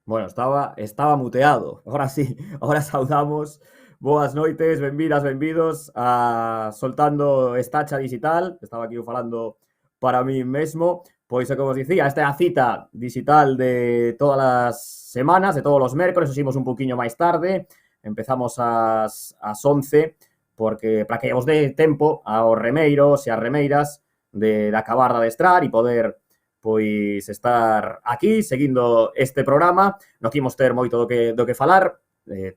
Bueno, estaba muteado. Ahora sí, ahora saudamos. Boas noites, benvidas, benvidos a Soltando Estacha Digital. Estaba aquí falando para mí mesmo. Pois, como os dicía, esta é a cita digital de todas as semanas, de todos os mércores. Os imos un poquinho máis tarde. Empezamos ás 11, porque para que os dé tempo aos remeiros e ás remeiras de acabar de adestrar e poder pois estar aquí seguindo este programa. Non imos ter moito do que falar.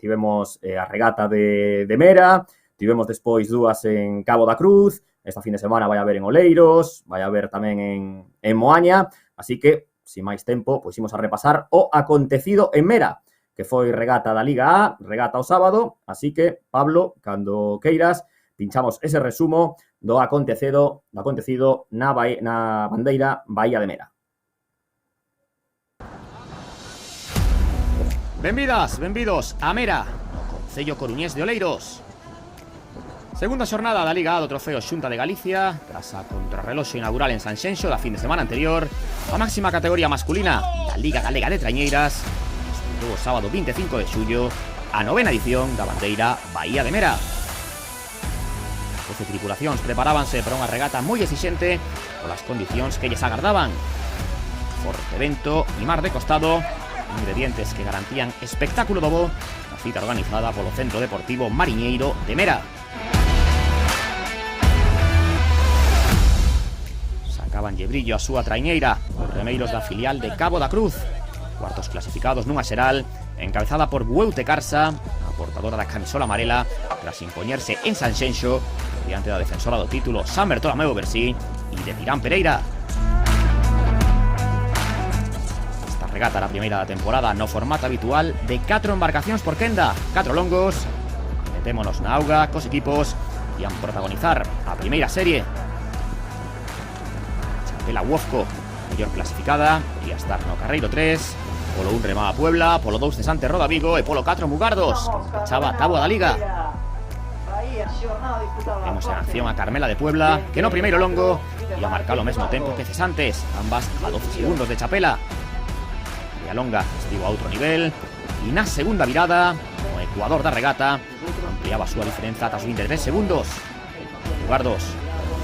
Tivemos a regata de Mera, tivemos despois dúas en Cabo da Cruz, esta fin de semana vai haber en Oleiros, vai haber tamén en Moaña, así que, sin máis tempo, pois imos a repasar o acontecido en Mera, que foi regata da Liga A, regata o sábado, así que, Pablo, cando queiras, pinchamos ese resumo do acontecido na bandeira Bahía de Mera. Benvidas, benvidos a Mera, no concello coruñés de Oleiros. Segunda xornada da Liga A do Trofeo Xunta de Galicia. Tras a contrarreloxo inaugural en Sanxenxo da fin de semana anterior, a máxima categoría masculina da Liga Galega de Traiñeiras disputou o sábado 25 de xullo a novena edición da bandeira Bahía de Mera. 12 tripulacións preparábanse para unha regata moi exixente polas condicións que lles agardaban. Forte vento e mar de costado, ingredientes que garantían espectáculo do bo na cita organizada polo Centro Deportivo Mariñeiro de Mera. Sacabanlle brillo a súa traiñeira os remeiros da filial de Cabo da Cruz, cuartos clasificados nunha xeral encabezada por Bueute Carsa, a portadora da camisola amarela, tras impoñerse en Sanxenxo diante da defensora do título San Bertolomeu Bersí e de Tirán Pereira. Regata a primeira da temporada no formato habitual de 4 embarcacións por quenda, 4 longos. Metémonos na auga cos equipos que ian protagonizar a primeira serie. Chapela Uofco, mellor clasificada, ia estar no carreiro 3, polo 1 remaba Puebla, polo 2 Cesante Roda Vigo e polo 4 Mugardos, que pechaba a táboa da Liga. Temos en acción a Carmela de Puebla, que no primeiro longo ia marcar o mesmo tempo que Cesantes, ambas a 12 segundos de Chapela. Longa estivo a outro nivel e na segunda virada o ecuador da regata ampliaba a súa diferenza ata os 23 segundos. Mugardos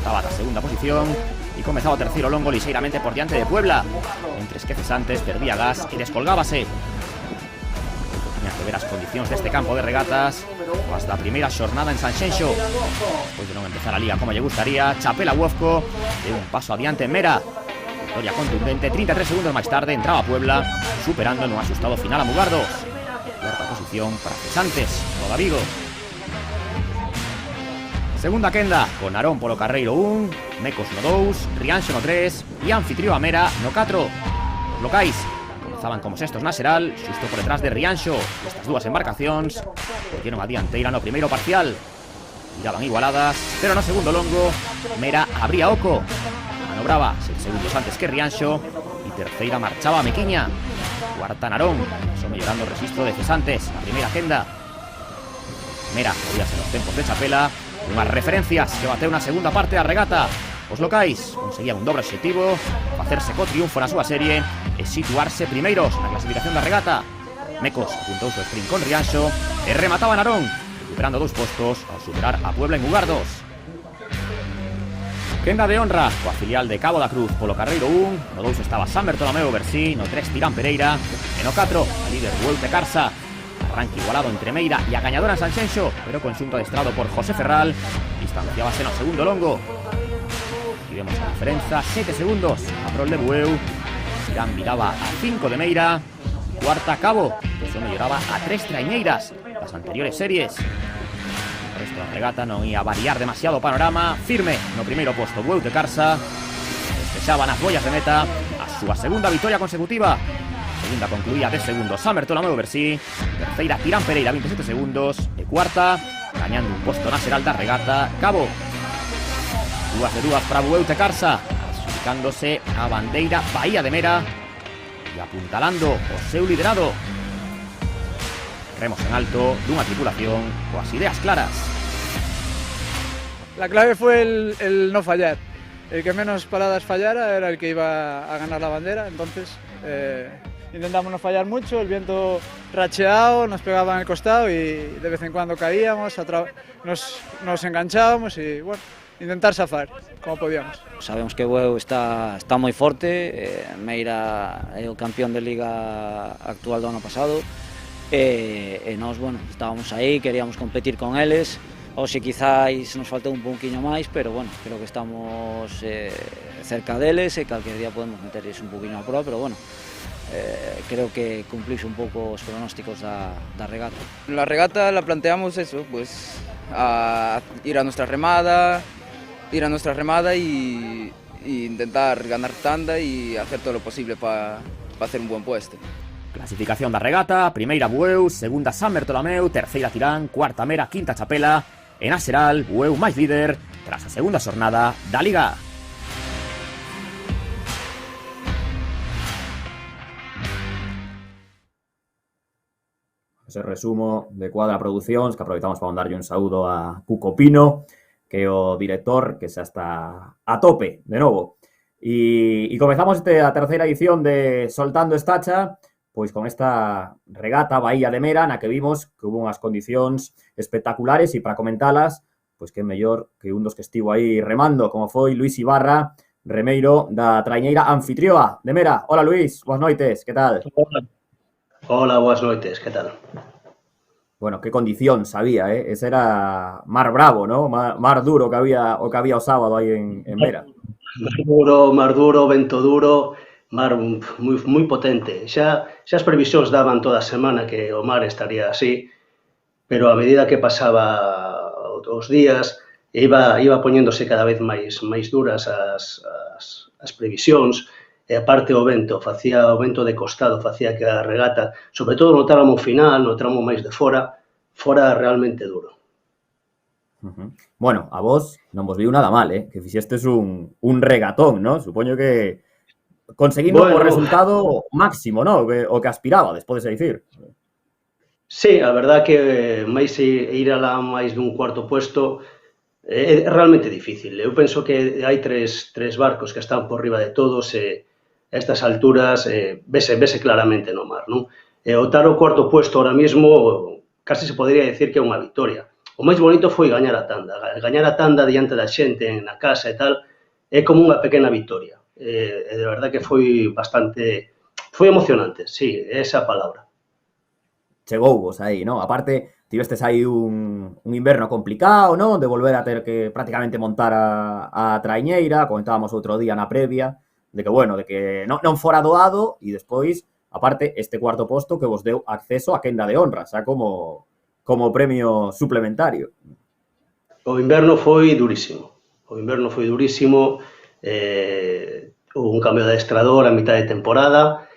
estaba na segunda posición e comezaba o terceiro longo lixeiramente por diante de Puebla, mentres que Cesantes perdía gas e descolgábase. Tiña que ver as condicións deste campo de regatas hasta a primeira xornada en Sanxenxo. Despois de non empezar a liga como lle gustaría, Chapela Uofco deu un paso adiante en Mera. Victoria contundente, 33 segundos máis tarde entraba Puebla, superando nun asustado final a Mugardos. Cuarta posición para Cesantes, Roda Vigo. Segunda quenda, con Narón polo carreiro 1, Mecos no 2, Rianxo no 3 e anfitrió a Mera no 4. Os locais comezaban como sextos na xeral, xusto por detrás de Rianxo. Estas dúas embarcacións collieron a dianteira no primeiro parcial. Tiraban igualadas, pero no segundo longo Mera abría oco. Manobraba 6 segundos antes que Rianxo e terceira marchaba a Mequiña. Cuarta Narón, só mellorando o registro de Cesantes na primeira quenda. Mera podíase nos tempos de Chapela, unhas referencias que bateu na segunda parte da regata. Os locais conseguían un dobre obxectivo, facerse co triunfo na súa serie e situarse primeiros na clasificación da regata. Mecos apuntou o sprint con Rianxo e remataba Narón, recuperando 2 postos ao superar a Puebla en Mugardos. Quenda de honra coa filial de Cabo da Cruz polo carreiro 1, no 2 estaba San Bertolomeu Bersí, no 3 Tirán Pereira e no 4 a líder Bueute Carsa. Arranque igualado entre Meira e a gañadora en Sanxenxo, pero conxunto adestrado por José Ferral, distanciábase no segundo longo. E vemos a diferenza, 7 segundos a prol de Bueu. Tirán miraba a 5 de Meira, cuarta Cabo, que só melloraba a 3 traiñeiras das anteriores series. O resto da regata non ia variar demasiado o panorama. Firme no primeiro posto Bueute Carsa, despexaba nas boias de meta a súa segunda vitoria consecutiva. Segunda concluía 10 segundos San Bertolomeu Bersí, terceira Tirán Pereira 27 segundos e cuarta, gañando un posto na xeral da regata, Cabo. Dúas de dúas para Bueute Carsa, adxudicándose a bandeira Bahía de Mera e apuntalando o seu liderado. Remos en alto dunha tripulación coas ideas claras. La clave fue el no fallar. El que menos paradas fallara era el que iba a ganar la bandera, entonces intentamos no fallar mucho, el viento racheado nos pegaba en el costado y de vez en cuando caíamos, nos enganchábamos y bueno, intentar zafar como podíamos. Sabemos que o Bueu está moi forte, Meira é o campeón de Liga actual do ano pasado, e nós, bueno, estábamos aí, queríamos competir con eles, hoxe quizáis nos faltou un pouquiño máis, pero bueno, creo que estamos cerca deles e calquer día podemos meterles un pouquiño a proa, pero bueno, creo que cumplís un pouco os pronósticos da regata. La regata la planteamos eso, pues a ir a nuestra remada y intentar ganar tanda y hacer todo lo posible para hacer un buen puesto. Clasificación da regata: primeira Bueu, segunda San Bertolomeu, terceira Tirán, cuarta Mera, quinta Chapela. En a xeral, Bueu máis líder tras a segunda xornada da Liga. Ese resumo de Cuadra Producións, que aproveitamos para mandarlle un saúdo a Cuco Pino, que é o director, que xa está a tope, de novo. E comezamos a terceira edición de Soltando Estacha, pois con esta regata Bahía de Mera, na que vimos que hubo unhas condicións espectaculares, e para comentalas, pois que é mellor que un dos que estivo aí remando, como foi Luis Ibarra, remeiro da traiñeira anfitrioa de Mera. Hola, Luis, boas noites, que tal? Hola, boas noites, que tal? Bueno, que condición sabía, ese era mar bravo, ¿no? Mar duro que había o sábado aí en Mera. Mar duro, vento duro, mar moi potente. Xa as previsións daban toda a semana que o mar estaría así, pero a medida que pasaba os días iba poñéndose cada vez máis duras as previsións, e aparte o vento de costado, facía que a regata, sobre todo no tramo final, no tramo máis de fora realmente duro. Bueno, a vos non vos viu nada mal, que fixestes un regatón, ¿no? Supoño que conseguindo o resultado máximo, ¿no? O que aspiraba, despois de dicir. Sí, a verdad que máis ir alá máis dun cuarto puesto é realmente difícil. Eu penso que hai tres barcos que están por riba de todos e a estas alturas vese claramente no mar, non? E optar o cuarto puesto ahora mesmo casi se podría decir que é unha victoria. O máis bonito foi gañar a tanda diante da xente na casa e tal, é como unha pequena victoria. E de verdad que foi emocionante, sí, esa palabra. Chegou vos aí, ¿no? Aparte, tivestes aí un inverno complicado, ¿no? De volver a ter que prácticamente montar a traiñeira, comentábamos outro día na previa, de que non fora doado, e despois, aparte, este cuarto posto que vos deu acceso a quenda de honra, xa como premio suplementario. O inverno foi durísimo. Un cambio de adestrador a mitad de temporada,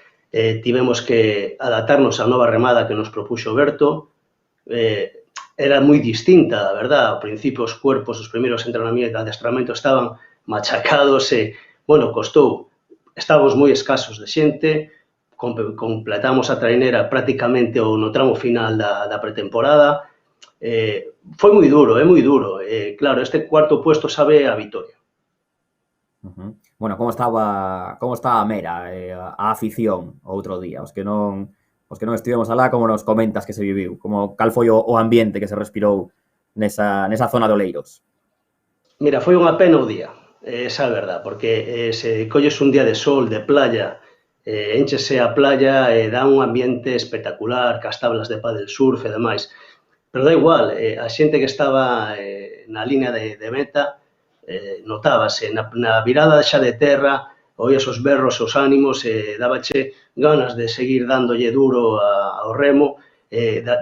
tivemos que adaptarnos á nova remada que nos propuxo Berto, era moi distinta, a verdad, ao principio os cuerpos, os primeiros entrenamientos de adestramento estaban machacados e, bueno, costou. Estábamos moi escasos de xente, completamos a trainera prácticamente no tramo final da pretemporada. Foi moi duro, é moi duro. Claro, este cuarto puesto sabe a vitoria. Bueno, como estaba a Mera, a afición outro día? Os que non estivemos alá, como nos comentas que se viviu? Cal foi o ambiente que se respirou nesa zona de Oleiros? Mira, foi unha pena o día, esa é a verdad, porque se colles un día de sol, de playa, enchese a playa e dá un ambiente espectacular, cas tablas de pádel surf e demais. Pero da igual, a xente que estaba na línea de meta notábase, na virada xa de terra, oías os berros, os ánimos, dábache ganas de seguir dándolle duro ao remo,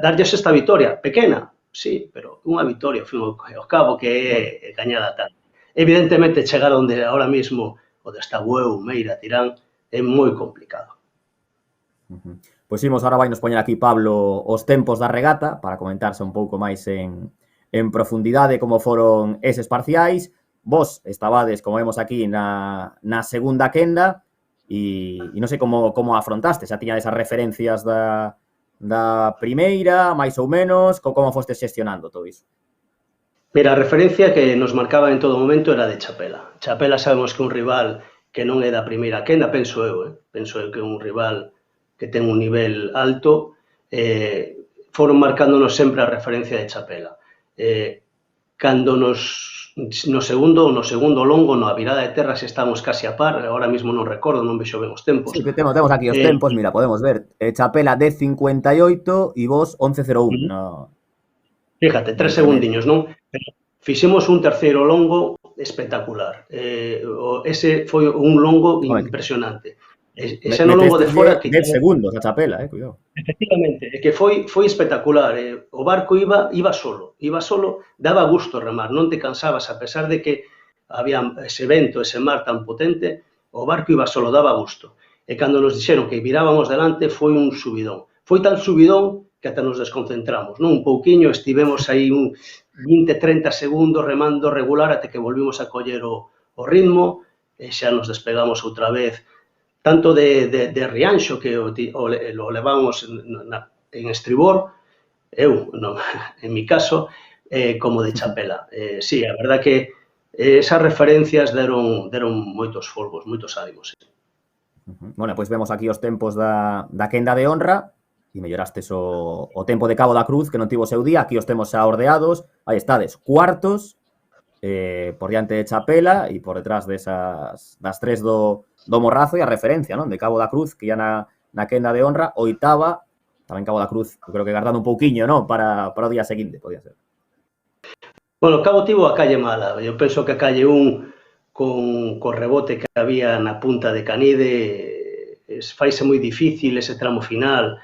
darlles esta vitoria, pequena, sí, pero unha vitoria, ao cabo que é gañada tal. Evidentemente, chegar onde ahora mismo, onde está Bueu, Meira, Tirán, é moi complicado. Pois imos, agora vai nos poñer aquí Pablo os tempos da regata para comentarse un pouco máis en profundidade como foron eses parciais. Vos estabades, como vemos aquí, na segunda quenda e non sei como afrontaste, xa tiña esas referencias da primeira, máis ou menos, como fostes xestionando todo iso? Mira, a referencia que nos marcaba en todo momento era de Chapela. Chapela sabemos que é un rival que non é da primeira quenda, penso eu que é un rival que ten un nivel alto, foron marcándonos sempre a referencia de Chapela. Cando no segundo longo, no a virada de terra, se estamos casi a par, agora mesmo non recordo, non vexo ben os tempos. Sí, que temos aquí os tempos, mira, podemos ver. Chapela 10.58 e vos 11.01. No. Fíjate, 3 segundiños, non? Pero fixemos un terceiro longo espectacular. Ese foi un longo impresionante. Ese no longo de fora... 10 segundos a Chapela, cuidado. Efectivamente, é que foi espectacular. O barco iba solo, daba gusto remar, non te cansabas, a pesar de que había ese vento, ese mar tan potente, o barco iba solo, daba gusto. E cando nos dixeron que virábamos delante, foi un subidón. Foi tal subidón que ata nos desconcentramos, non? Un pouquiño, estivemos aí un 20-30 segundos remando regular até que volvimos a coller o ritmo, e xa nos despegamos outra vez, tanto de Rianxo, que o levamos en estribor, en mi caso, como de Chapela. Sí, a verdad que esas referencias deron moitos folgos, moitos ánimos. Bueno, pois vemos aquí os tempos da quenda de honra, e mellorastes o tempo de Cabo da Cruz, que non tivo o seu día. Aquí os temos xa ordeados, aí estades, cuartos, por diante de Chapela e por detrás das tres do Morrazo, e a referencia, non, de Cabo da Cruz, que ya na quenda de honra, oitava, tamén Cabo da Cruz, eu creo que guardando un pouquiño, non, para o día seguinte, podía ser. Bueno, Cabo tivo a calle mala, eu penso que a calle 1 con rebote que había na punta de Canide, faise moi difícil ese tramo final,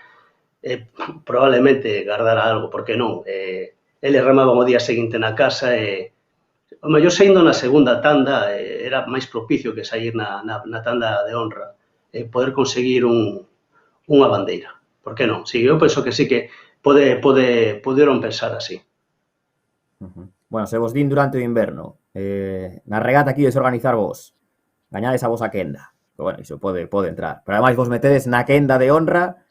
probablemente guardara algo, porque non, eles remaban o día seguinte na casa e o mellor saindo na segunda tanda era máis propicio que sair na tanda de honra, poder conseguir unha bandeira. Por que non? Sí, eu penso que sí que poderon pensar así. Bueno, se vos din durante o inverno, na regata aquí desorganizar vos, gañades a vos a quenda. Bueno, iso pode entrar. Pero ademais vos metedes na quenda de honra,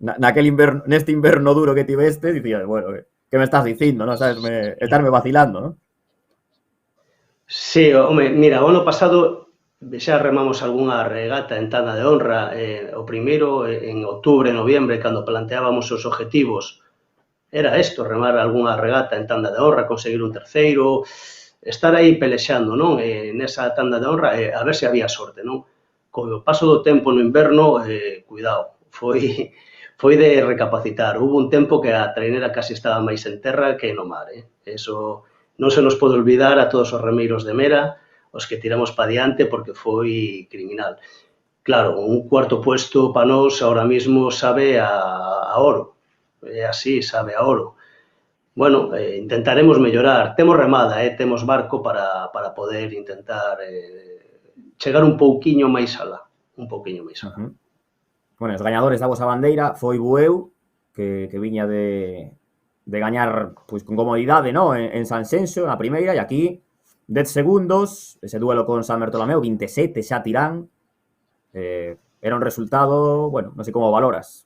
neste inverno duro que tiveste, dicías, bueno, que me estás dicindo, non? Sabes, estarme vacilando, non? Sí, home, mira, o ano pasado xa remamos algunha regata en tanda de honra, o primeiro en outubro, noviembre, cando planteábamos os objetivos, era isto, remar algunha regata en tanda de honra, conseguir un terceiro, estar aí pelexando, non? Nesa tanda de honra, a ver se había sorte, non? Co paso do tempo no inverno, cuidado, foi de recapacitar. Hubo un tempo que a trainera casi estaba máis en terra que no mar, Eso non se nos pode olvidar a todos os remeiros de Mera, os que tiramos pa diante, porque foi criminal. Claro, un cuarto puesto para nós ahora mismo sabe a oro. É así, sabe a oro. Bueno, intentaremos mellorar. Temos remada, temos barco para poder intentar chegar un pouquiño máis alá. Un pouquiño máis alá. Bueno, os gañadores da vosa bandeira foi Bueu, que viña de gañar pois con comodidade, ¿no? En Sanxenxo, na primeira, e aquí 10 segundos, ese duelo con San Bertolomeu, 27 xa tirán. Era un resultado, bueno, non sei como valoras.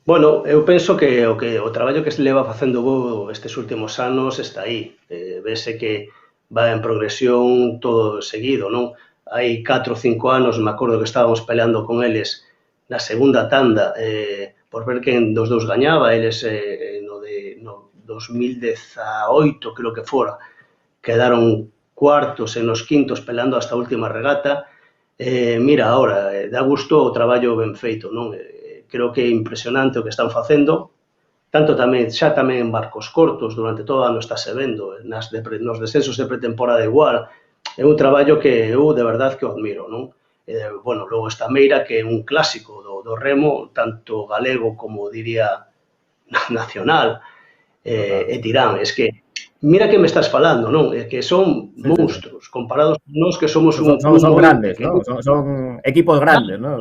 Bueno, eu penso que o traballo que se leva facendo Bueu estes últimos anos está aí. Vese que va en progresión todo seguido, non? Hai 4 ou 5 anos, me acordo que estábamos peleando con eles na segunda tanda, por ver quen dos dous gañaba, eles no 2018, creo que fora, quedaron cuartos e nos quintos peleando hasta a última regata. Mira, ahora, dá gusto o traballo ben feito, non? Creo que é impresionante o que están facendo, tanto tamén en barcos cortos, durante todo o ano está se vendo, nos descensos de pretemporada igual, é un traballo que eu de verdade que o admiro, non? Bueno, logo está Meira, que é un clásico do remo, tanto galego como diría nacional, e Tirán. Es que, mira que me estás falando, non? Que son monstruos, comparados con nós que somos un... Son grandes, ¿no? Son equipos grandes, ¿no?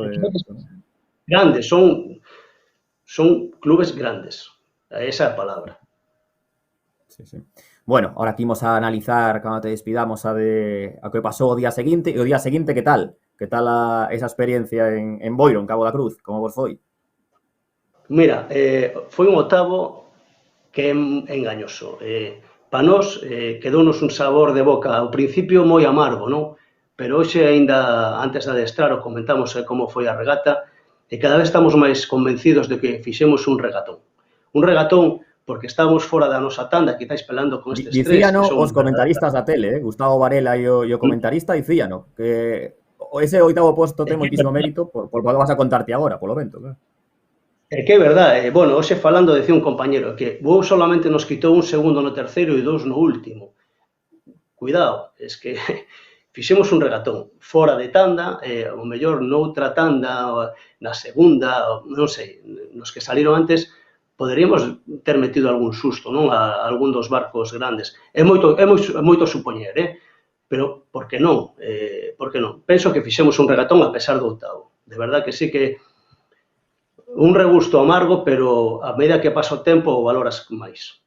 Grandes, son clubes grandes. Esa é a palabra. Sí. Bueno, ahora aquí vamos a analizar, cando te despidamos, a que pasou o día seguinte. E o día seguinte, que tal? Que tal esa experiencia en Boiro, en Cabo da Cruz? Como vos foi? Mira, foi un octavo que é engañoso. Para nós, quedounos un sabor de boca ao principio moi amargo, non? Pero hoxe, aínda antes de adestrar, o comentamos como foi a regata, e cada vez estamos máis convencidos de que fixemos un regatón. Un regatón porque estamos fora da nosa tanda, quizáis pelando con estes tres. Dicíano os comentaristas da tele, Gustavo Varela e o comentarista dicíano que ese oitavo posto ten moitísimo mérito por que vas a contarte agora, polo vento, claro. É que é verdade, bueno, hoxe falando decía un compañero que vos solamente nos quitou un segundo no terceiro e 2 no último. Cuidado, es que fixemos un regatón fora de tanda, o mellor noutra tanda, na segunda, non sei, nos que saliron antes, poderíamos ter metido algún susto, non? A algún dos barcos grandes. É moito supoñer, pero por que non? Por que non? Penso que fixemos un regatón a pesar do octavo. De verdad que sí que un regusto amargo, pero a medida que pasa o tempo o valoras máis.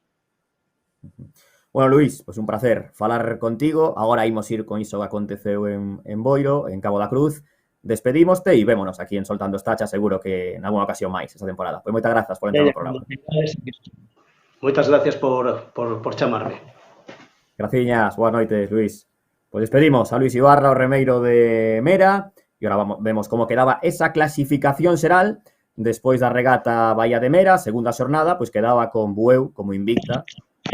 Bueno, Luís, pois un placer falar contigo. Agora imos ir con iso que aconteceu en Boiro, en Cabo da Cruz. Despedímoste e vémonos aquí en Soltando Estacha, seguro que en alguna ocasión máis esta temporada. Pois moitas grazas por entrar no programa. Moitas gracias por chamarme. Graciñas, boas noites, Luís. Pois despedimos a Luís Ibarra, o remeiro de Mera, e agora vemos como quedaba esa clasificación xeral despois da regata Bahía de Mera, segunda xornada, pois quedaba con Bueu como invicta,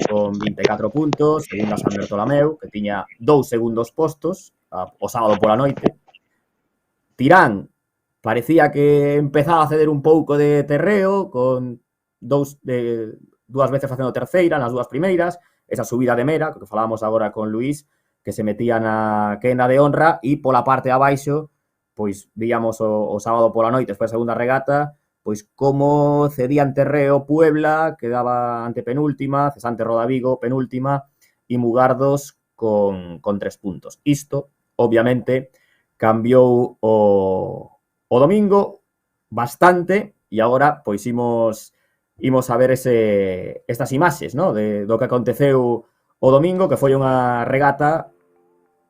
con 24 puntos, segunda San Bertolameu, que tiña 2 segundos postos, o sábado pola noite. Tirán parecía que empezaba a ceder un pouco de terreo, con dúas veces facendo terceira nas dúas primeiras, esa subida de Mera, que falábamos agora con Luís, que se metía na quenda de honra, e pola parte de abaixo, pois víamos o sábado pola noite, despois da segunda regata, pois como cedían terreo Puebla, quedaba antepenúltima, Cesante Rodavigo, penúltima, e Mugardos con 3 puntos. Isto, obviamente, cambiou o domingo bastante, e agora, pois, imos a ver estas imaxes, ¿no? Do que aconteceu o domingo, que foi unha regata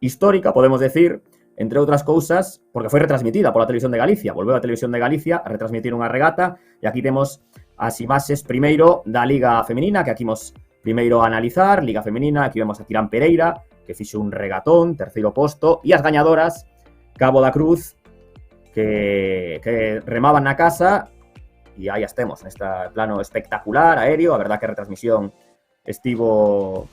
histórica, podemos decir, entre outras cousas, porque foi retransmitida pola Televisión de Galicia. Volveu a Televisión de Galicia a retransmitir unha regata, e aquí temos as imaxes primeiro da Liga Femenina, que aquí imos primeiro a analizar. Liga Femenina, aquí vemos a Tirán Pereira, que fixo un regatón, terceiro posto, e as gañadoras, Cabo da Cruz, que remaban na casa, e aí as temos, neste plano espectacular, aéreo. A verdad que a retransmisión estivo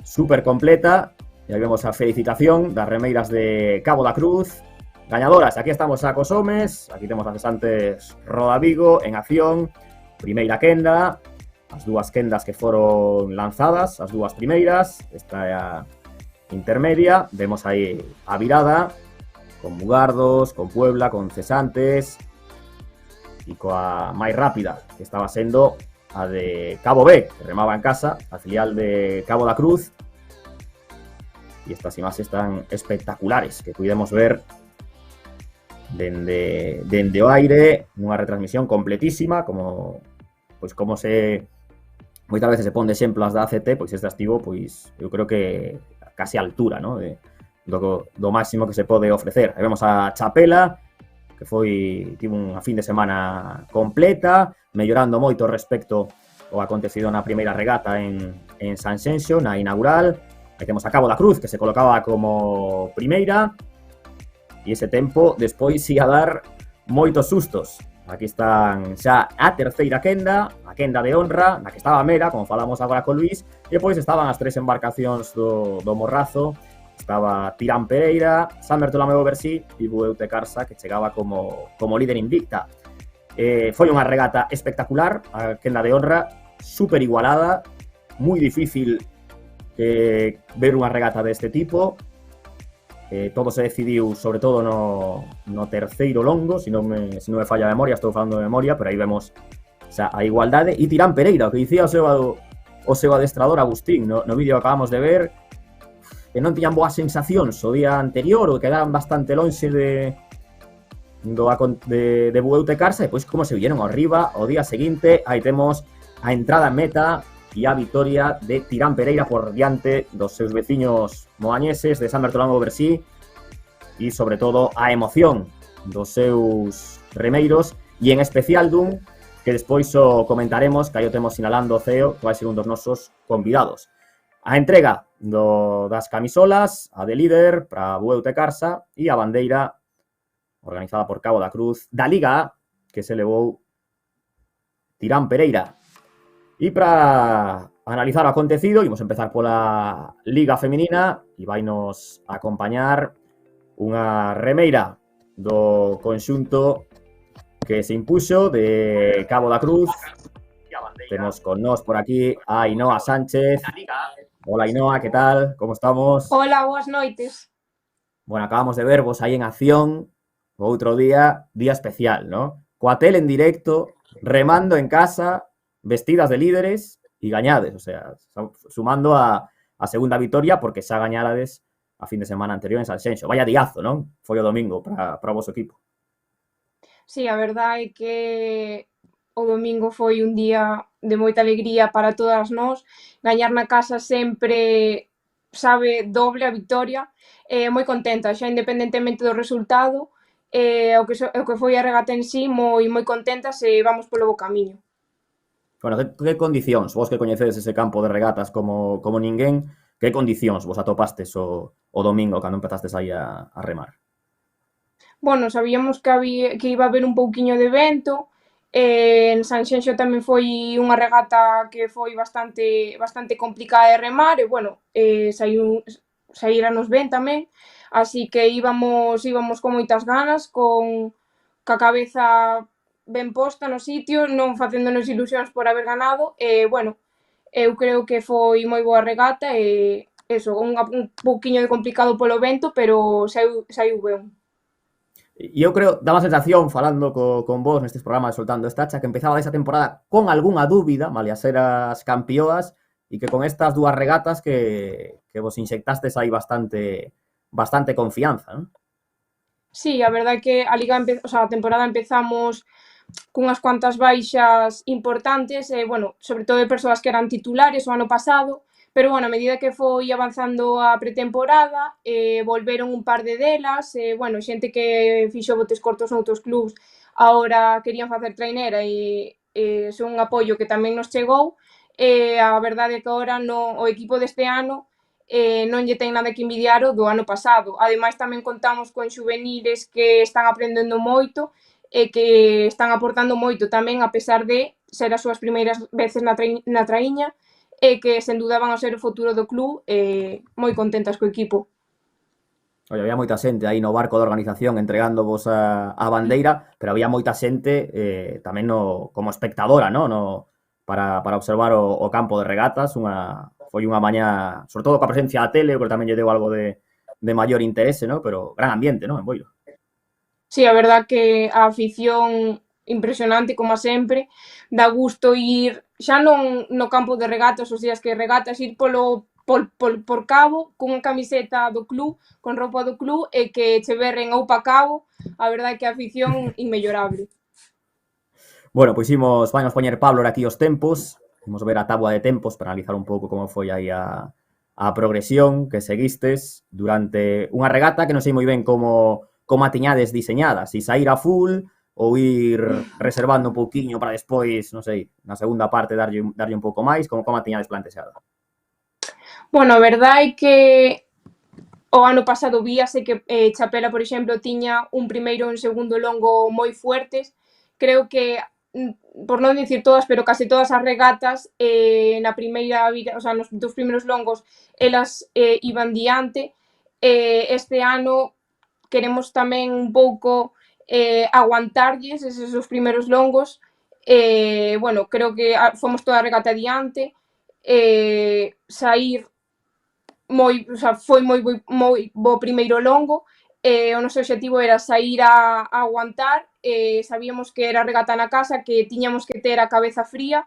super completa. E aí vemos a felicitación das remeiras de Cabo da Cruz. Gañadoras, aquí estamos a Cosomes, aquí temos a Cesantes Rodavigo en acción, primeira quenda, as dúas quendas que foron lanzadas, as dúas primeiras, esta é a intermedia, vemos aí a virada, con Mugardos, con Puebla, con Cesantes, e coa máis rápida, que estaba sendo a de Cabo B, que remaba en casa, a filial de Cabo da Cruz. E estas imaxes están espectaculares, que pudemos ver dende o aire, nunha retransmisión completísima, como se moitas veces se pon de exemplo as da ACT, pois esta estivo, pois eu creo que casi a altura, ¿no? do máximo que se pode ofrecer. Aí vemos a Chapela, que tivo unha fin de semana completa, mellorando moito respecto ao acontecido na primeira regata en Sanxenxo, na inaugural. Aí temos a Cabo da Cruz, que se colocaba como primeira, e ese tempo despois ia dar moitos sustos. Aquí están xa a terceira quenda, a quenda de honra, na que estaba Mera, como falamos agora con Luís, e depois estaban as 3 embarcacións do Morrazo. Estaba Tirán Pereira, San Bertolameu Bersí e Bueu Carsa, que chegaba como líder invicta. Foi unha regata espectacular, a quenda de honra, super igualada, moi difícil ver unha regata deste tipo. Todo se decidiu, sobre todo no terceiro longo, se non me falla a memoria, estou falando de memoria, pero aí vemos a igualdade. E Tirán Pereira, o que dicía o seu adestrador Agustín no vídeo que acabamos de ver, que non tiñan boas sensacións o día anterior, ou quedaran bastante lonxe de Bueu Carsa, e pois como se vieron arriba o día seguinte. Aí temos a entrada en meta e a vitoria de Tirán Pereira por diante dos seus veciños moañeses de San Bertolameu Bersí, e sobre todo a emoción dos seus remeiros, e en especial dun que despois o comentaremos, que aí o temos sinalando o CEO, que vai ser un dos nosos convidados. A entrega das camisolas, a de líder para Bueu Carsa, e a bandeira organizada por Cabo da Cruz, da Liga A, que se levou Tirán Pereira. E para analizar o acontecido, imos empezar pola Liga Feminina e vainos acompañar unha remeira do conxunto que se impuxo de Cabo da Cruz. Temos con nós por aquí a Ainhoa Sánchez. Hola Ainhoa, que tal? Como estamos? Hola, boas noites. Bueno, acabamos de vervos aí en acción o outro día especial, ¿no? Coa tele en directo, remando en casa, vestidas de líderes e gañades, o sea, sumando a segunda vitoria porque xa gañarades a fin de semana anterior en Sanxenxo. Vaya diazo, non? Foi o domingo para o vosso equipo. Sí, a verdade é que o domingo foi un día de moita alegría para todas nós. Gañar na casa sempre sabe doble a vitoria. Moi contenta, xa independentemente do resultado, o que foi a regata en sí, moi contentas e vamos polo bo camiño. Bueno, que condicións, vos que coñecedes ese campo de regatas como ninguén, que condicións vos atopastes o domingo cando empezastes aí a remar? Bueno, sabíamos que iba a haber un pouquiño de vento, en Sanxenxo tamén foi unha regata que foi bastante complicada de remar e, bueno, saíranos ben tamén, así que íbamos con moitas ganas, ca cabeza ben posta no sitio, non facéndonos ilusións por haber ganado e, bueno, eu creo que foi moi boa regata e eso, un pouquiño de complicado polo vento, pero saiu ben. E eu creo, dá má sensación, falando con vos nestes programas Soltando Estacha, que empezaba esa temporada con algunha dúbida, malia ser as campioas, e que con estas dúas regatas que vos inxectastes aí bastante confianza, non? Sí, a verdade é que a temporada empezamos cunhas cuantas baixas importantes, bueno, sobre todo de persoas que eran titulares o ano pasado, pero, bueno, a medida que foi avanzando a pretemporada, volveron un par de delas, bueno, xente que fixo botes cortos noutros clubs, agora querían facer trainera e son un apoio que tamén nos chegou, a verdade é que agora o equipo deste ano non lle ten nada que envidiar o do ano pasado. Ademais, tamén contamos con xuveniles que están aprendendo moito e que están aportando moito tamén, a pesar de ser as súas primeiras veces na traíña, e que sen duda van a ser o futuro do club, moi contentas co equipo. Oye, había moita xente aí no barco da organización entregándovos a bandeira, pero había moita xente tamén como espectadora, ¿no? Para observar o campo de regatas, foi unha mañá, sobre todo coa presencia da tele, que tamén lle deu algo de maior interese, ¿no? Pero gran ambiente, ¿no? En Boiro. Sí, a verdad que a afición impresionante, como sempre, dá gusto ir, xa non no campo de regatas, os días que regatas, ir por Cabo, cunha camiseta do club, con roupa do club, e que che berren Oupa Cabo, a verdade que a afición inmellorable. Bueno, pois vainos poñer Pablo aquí os tempos, imos ver a táboa de tempos para analizar un pouco como foi aí a progresión que seguistes durante unha regata que non sei moi ben como a tiñades diseñada, si sair a full ou ir reservando un pouquiño para despois, non sei, na segunda parte darlle un pouco máis, como a tiñades plantexada? Bueno, a verdade é que o ano pasado víase que Chapela, por exemplo, tiña un primeiro e un segundo longo moi fuertes. Creo que, por non dicir todas, pero case todas as regatas na primeira, o sea, nos dos primeiros longos, elas iban diante. Este ano queremos tamén un pouco aguantarlles eses os primeiros longos. Bueno, creo que fomos toda a regata diante, saír o sea, foi moi bo primeiro longo, o noso obxectivo era saír a aguantar, sabíamos que era regata na casa, que tiñamos que ter a cabeza fría,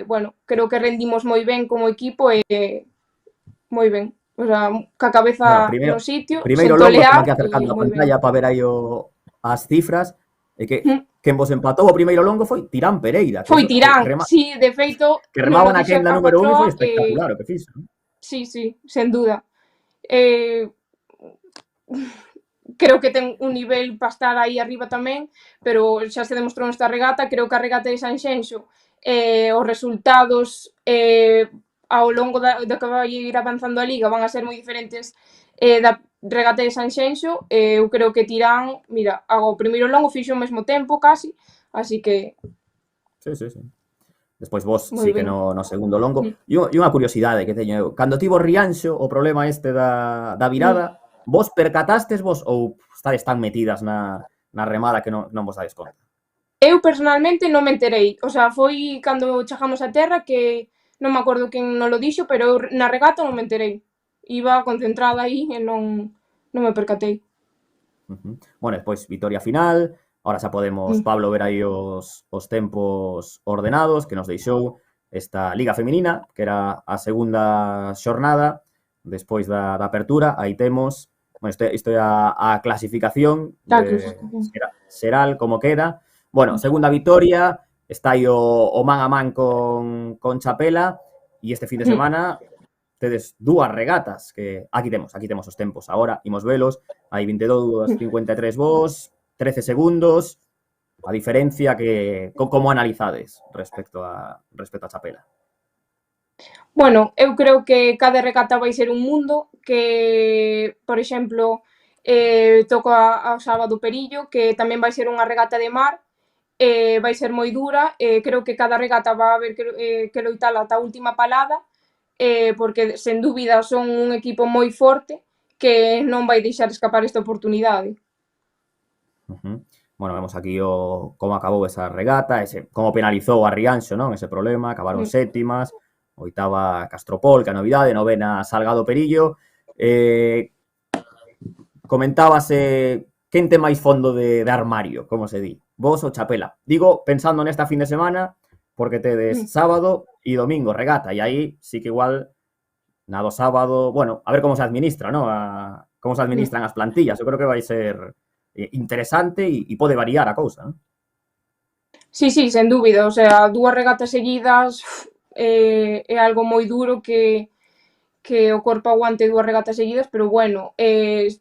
bueno, creo que rendimos moi ben como equipo e moi ben, o sea, ca cabeza no sitio, primeiro sen longo, tolear, aquí acercando a pantalla para ver aí as cifras, e que quen vos empatou o primeiro longo foi Tirán Pereira. Foi Tirán, sí, de feito, que remaba na quenda número 1 e foi espectacular o que fixo. Sí, sen duda. Creo que ten un nivel para estar aí arriba tamén, pero xa se demostrou nesta regata. Creo que a regata de Sanxenxo, os resultados ao longo do que vai ir avanzando a Liga van a ser moi diferentes regata de Sanxenxo, eu creo que Tirán, mira, o primeiro longo fixo ao mesmo tempo, casi, así que Sí, sí, sí. Despois vos moi sí que ben. no segundo longo. E unha curiosidade que teño eu. Cando tivo Rianxo o problema este da virada, vos percatastes vos ou estades tan metidas na remada que non vos dades conta? Eu personalmente non me enterei, o sea, foi cando chegamos a terra que non me acordo quen nolo dixo, pero eu na regata non me enterei. Iba concentrada aí e non me percatei. Bueno, despois vitoria final, ahora xa podemos, Pablo, ver aí os tempos ordenados que nos deixou esta Liga Feminina, que era a segunda xornada despois da apertura. Aí temos, bueno, isto é a clasificación de xeral como queda. Bueno, segunda vitoria, está aí o man a man con Chapela, e este fin de semana tedes dúas regatas, que aquí temos os tempos agora, imos velos, hai 22:53 vos, 13 segundos, a diferencia que como analizades respecto a Chapela. Bueno, eu creo que cada regata vai ser un mundo, que, por exemplo, toca ao sábado Perillo, que tamén vai ser unha regata de mar, vai ser moi dura, creo que cada regata va a haber que loitala ata a última palada, porque sen dúbida son un equipo moi forte que non vai deixar escapar esta oportunidade. Bueno, vemos aquí como acabou esa regata, como penalizou a Rianxo, non? Ese problema, acabaron séptimas, oitava Castropol, que a novidade, novena Salgado Perillo. Comentábase quen ten máis fondo de armario, como se di, vos ou Chapela. Digo, pensando nesta fin de semana, porque tedes sábado e domingo regata, e aí sí que igual na do sábado, bueno, a ver como se administra, ¿no? Como se administran as plantillas. Eu creo que vai ser interesante e pode variar a cousa, ¿no? Sí, sen dúbida, o sea, dúas regatas seguidas é algo moi duro que o corpo aguante dúas regatas seguidas, pero bueno,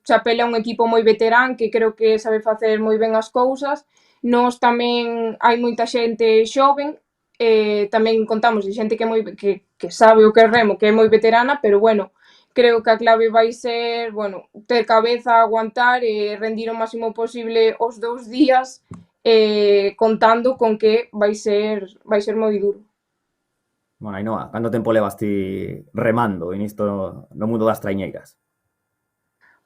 Chapela é un equipo moi veterán que creo que sabe facer moi ben as cousas. Nós tamén hai moita xente xoven, tamén contamos de xente que sabe o que é remo, que é moi veterana, pero bueno, creo que a clave vai ser, bueno, ter cabeza, aguantar e rendir o máximo posible os 2 días, contando con que vai ser moi duro. Bueno, Ainhoa, canto tempo levas ti remando nisto no mundo das traiñeiras?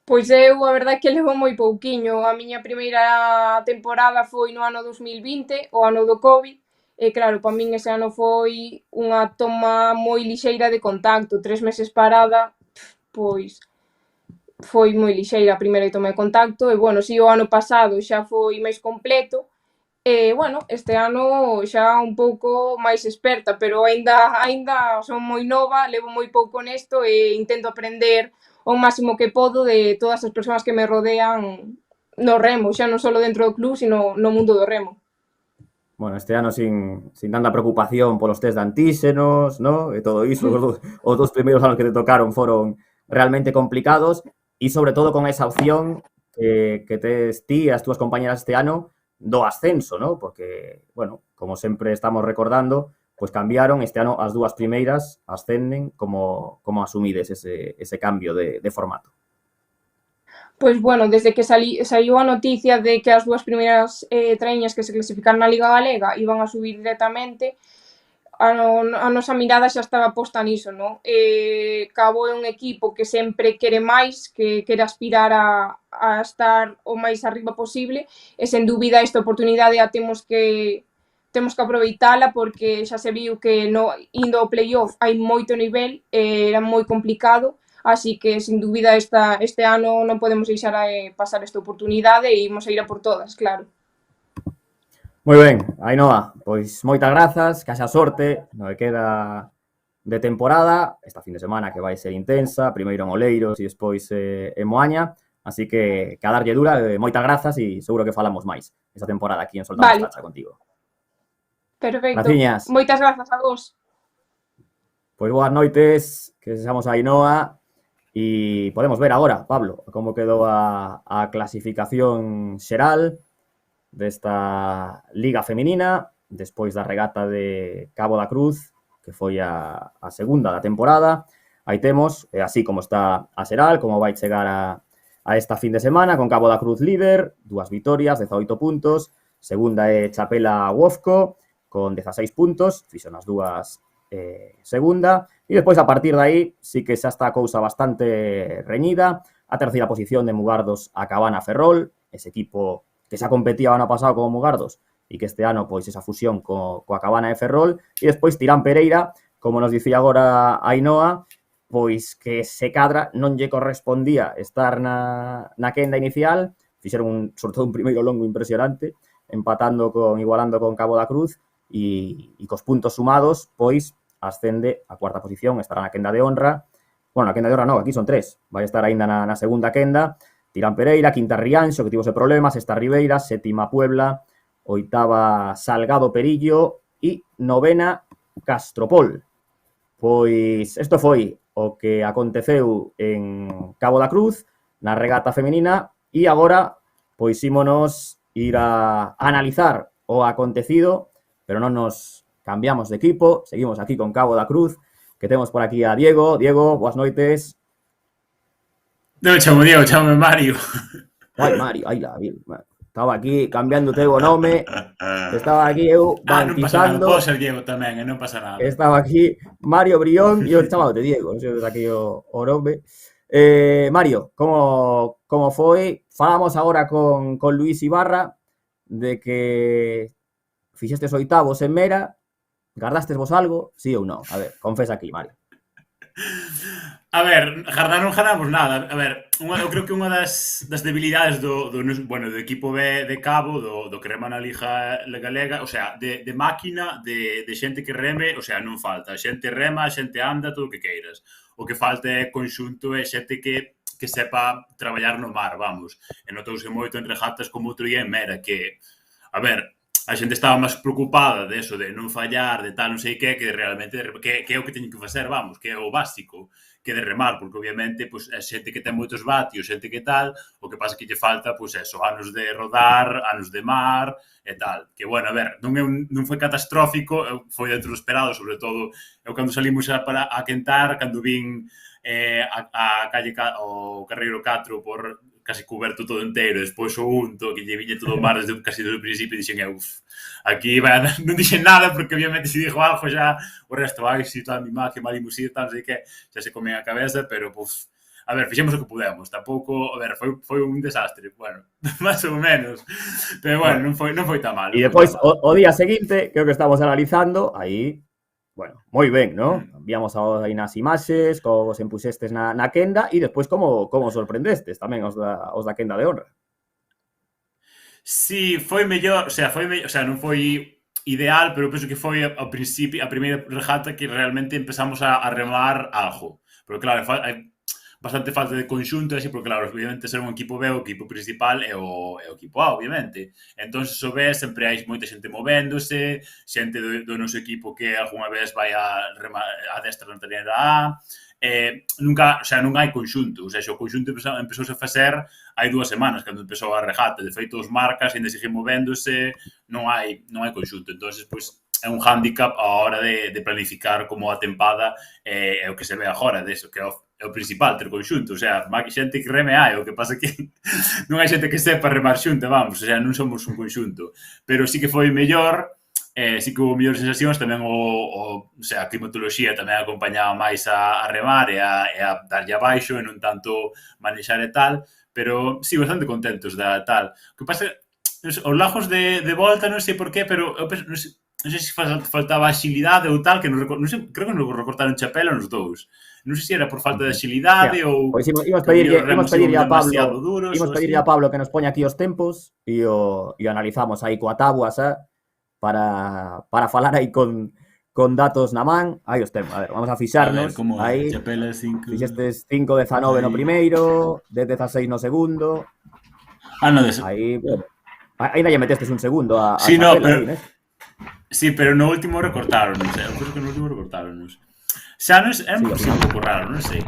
Pois eu, a verdade é que levo moi pouquiño. A miña primeira temporada foi no ano 2020, o ano do Covid, e claro, para min ese ano foi unha toma moi lixeira de contacto. 3 meses parada, pois foi moi lixeira a primeira toma de contacto, e bueno, si o ano pasado xa foi máis completo, e bueno, este ano xa un pouco máis experta, pero aínda son moi nova, levo moi pouco nesto e intento aprender o máximo que podo de todas as persoas que me rodean no remo, xa non só dentro do club, sino no mundo do remo. Bueno, este ano sin tanta preocupación polos test de antíxenos, ¿no? E todo iso, os dos primeiros anos que te tocaron foron realmente complicados e sobre todo con esa opción que tes ti e as túas compañeras este ano do ascenso, ¿no? Porque, bueno, como sempre estamos recordando, pues cambiaron, este ano as dúas primeiras ascenden, como asumides ese cambio de formato? Pois bueno, desde que saiu a noticia de que as dúas primeiras traíñas que se clasificaron na Liga Galega iban a subir directamente, a nosa mirada xa estaba posta niso, non? Cabo é un equipo que sempre quere máis, que quere aspirar a estar o máis arriba posible, e sen dúbida esta oportunidade a temos que aproveitala, porque xa se viu que indo ao playoff hai moito nivel, era moi complicado, así que sen dúbida este ano non podemos deixar pasar esta oportunidade e imos a ir a por todas, claro. Moi ben, Ainhoa, pois moitas grazas, que haxa sorte no que queda de temporada, esta fin de semana que vai ser intensa, primeiro en Oleiros e despois en Moaña, así que a darlle dura, moitas grazas e seguro que falamos máis esta temporada aquí en Soltando Estacha contigo. Perfecto. Graciñas. Moitas grazas a vos. Pois boas noites, que sexamos a Ainhoa e podemos ver agora, Pablo, como quedou a clasificación xeral desta Liga Feminina, despois da regata de Cabo da Cruz, que foi a segunda da temporada. Aí temos, así como está a xeral, como vai chegar a a esta fin de semana, con Cabo da Cruz líder, 2 vitorias, 18 puntos. Segunda é Chapela Wofco, con 16 puntos, fixo nas 2 segunda. E despois, a partir de aí, sí que xa está a cousa bastante reñida. A terceira posición de Mugardos a Cabana Ferrol, ese equipo que xa competía o ano pasado como Mugardos e que este ano, pois, esa fusión coa Cabana de Ferrol. E despois Tirán Pereira, como nos dicía agora Ainhoa, pois que se cadra non lle correspondía estar na quenda inicial, fixeron sobre todo un primeiro longo impresionante, igualando con Cabo da Cruz, e cos puntos sumados, pois ascende a cuarta posición, estará na quenda de honra. Bueno, na quenda de honra non, aquí son 3, vai estar aínda na segunda quenda. Tirán Pereira, quinta Rianxo, que tivo ese problema, sexta Ribeira, sétima Puebla, oitava Salgado Perillo e novena Castropol. Pois isto foi o que aconteceu en Cabo da Cruz, na regata femenina, e agora, pois, ímonos ir a analizar o acontecido, pero non nos cambiamos de equipo, seguimos aquí con Cabo da Cruz, que temos por aquí a Diego. Diego, boas noites. Non me chamo Diego, chamo Mario. Ai, Mario, ai la vil. Estaba aquí cambiando o teu nome. Estaba aquí eu bautizando. Non pasa nada, pode ser Diego tamén, non pasa nada. Estaba aquí Mario Brión e eu chamándote Diego, non sei aquí o nome. Mario, como foi? Falamos agora con Luis Ibarra de que fixestes oitavos en Mera. Gardastes vos algo? Sí ou non? A ver, confesa aquí, Mario. A ver, gardar non ganamos nada. A ver, eu creo que unha das debilidades do equipo B de Cabo, do que rema na Liga Galega, o sea, de máquina, de xente que reme, o sea, non falta. Xente rema, xente anda, todo o que queiras. O que falta é conxunto, é xente que sepa traballar no mar, vamos. E notouse moito en regatas como outro día en Mera, que, a ver, a xente estaba máis preocupada de eso, de non fallar, de tal, non sei que realmente, que é o que teñen que facer, vamos, que é o básico, que de remar, porque obviamente, pois, é xente que ten moitos vatios, xente que tal, o que pasa que lle falta, pois, eso, anos de rodar, anos de mar, e tal. Que, bueno, a ver, non foi catastrófico, foi dentro do esperado, sobre todo, eu cando salimos a quentar, cando vin a calle, o Carreiro 4 por casi coberto todo inteiro, despois o unto, que lle viña todo o mar desde casi desde o principio, dixen, aquí non dixen nada, porque obviamente se dixo algo xa, o resto, si tal, mi má, que mal imos ir, tal, non sei que, xa se comen a cabeza, pero, a ver, fixemos o que pudemos, tampouco, a ver, foi un desastre, bueno, máis ou menos, pero bueno, non foi tan mal. E depois, o día seguinte, creo que estamos analizando, aí, bueno, moi ben, non? Víamos aí nas imaxes, como vos empuxestes na quenda, e despois como sorprendestes tamén os da quenda de honra. Sí, foi mellor, o sea, non foi ideal, pero penso que foi ao principio, a primeira regata que realmente empezamos a remar algo. Porque claro, hai bastante falta de conxunto, así, porque claro, obviamente ser un equipo B, o equipo principal é o equipo A, obviamente. Entón, se o ves, sempre hai moita xente movéndose, xente do noso equipo que algunha vez vai a destra na trinera A, nunca, o sea, non hai conxunto, o sea, o conxunto empezouse a facer hai 2 semanas, cando empezou a regata, de feito os marcas ainda siguen movéndose, non hai conxunto, entón, pois, é un hándicap a hora de planificar como a tempada é o que se ve agora, deso, que é o principal, ter conxunto, o sea, xente que reme hai, o que pasa que non hai xente que sepa remar xunta, vamos, o sea, non somos un conxunto, pero sí que foi mellor, sí que houve mellores sensacións, tamén o sea, a climatoloxía tamén acompañaba máis a remar e a darlle abaixo e non tanto manexar e tal, pero sí, bastante contentos da tal. O que pasa, os lagos de volta, non sei por qué, pero eu penso, non sei se faltaba axilidade ou tal, que non sei, creo que nos recortaron Chapela nos dous. Non sei se era por falta de axilidade ou... Pois imos pedirlle a Pablo que nos poña aquí os tempos e o analizamos aí coa tábua, para falar aí con datos na man. Aí os tempos, a ver, vamos a fixarnos. Aí, fixestes 5:19 no primeiro, 10:16 no segundo. No deso. Aí, bueno, aí lle metestes un segundo a sí, no, pero... Sí, pero no último recortaronnos, eu creo que no último recortaronnos. Xa non é un pouco raro, non sei.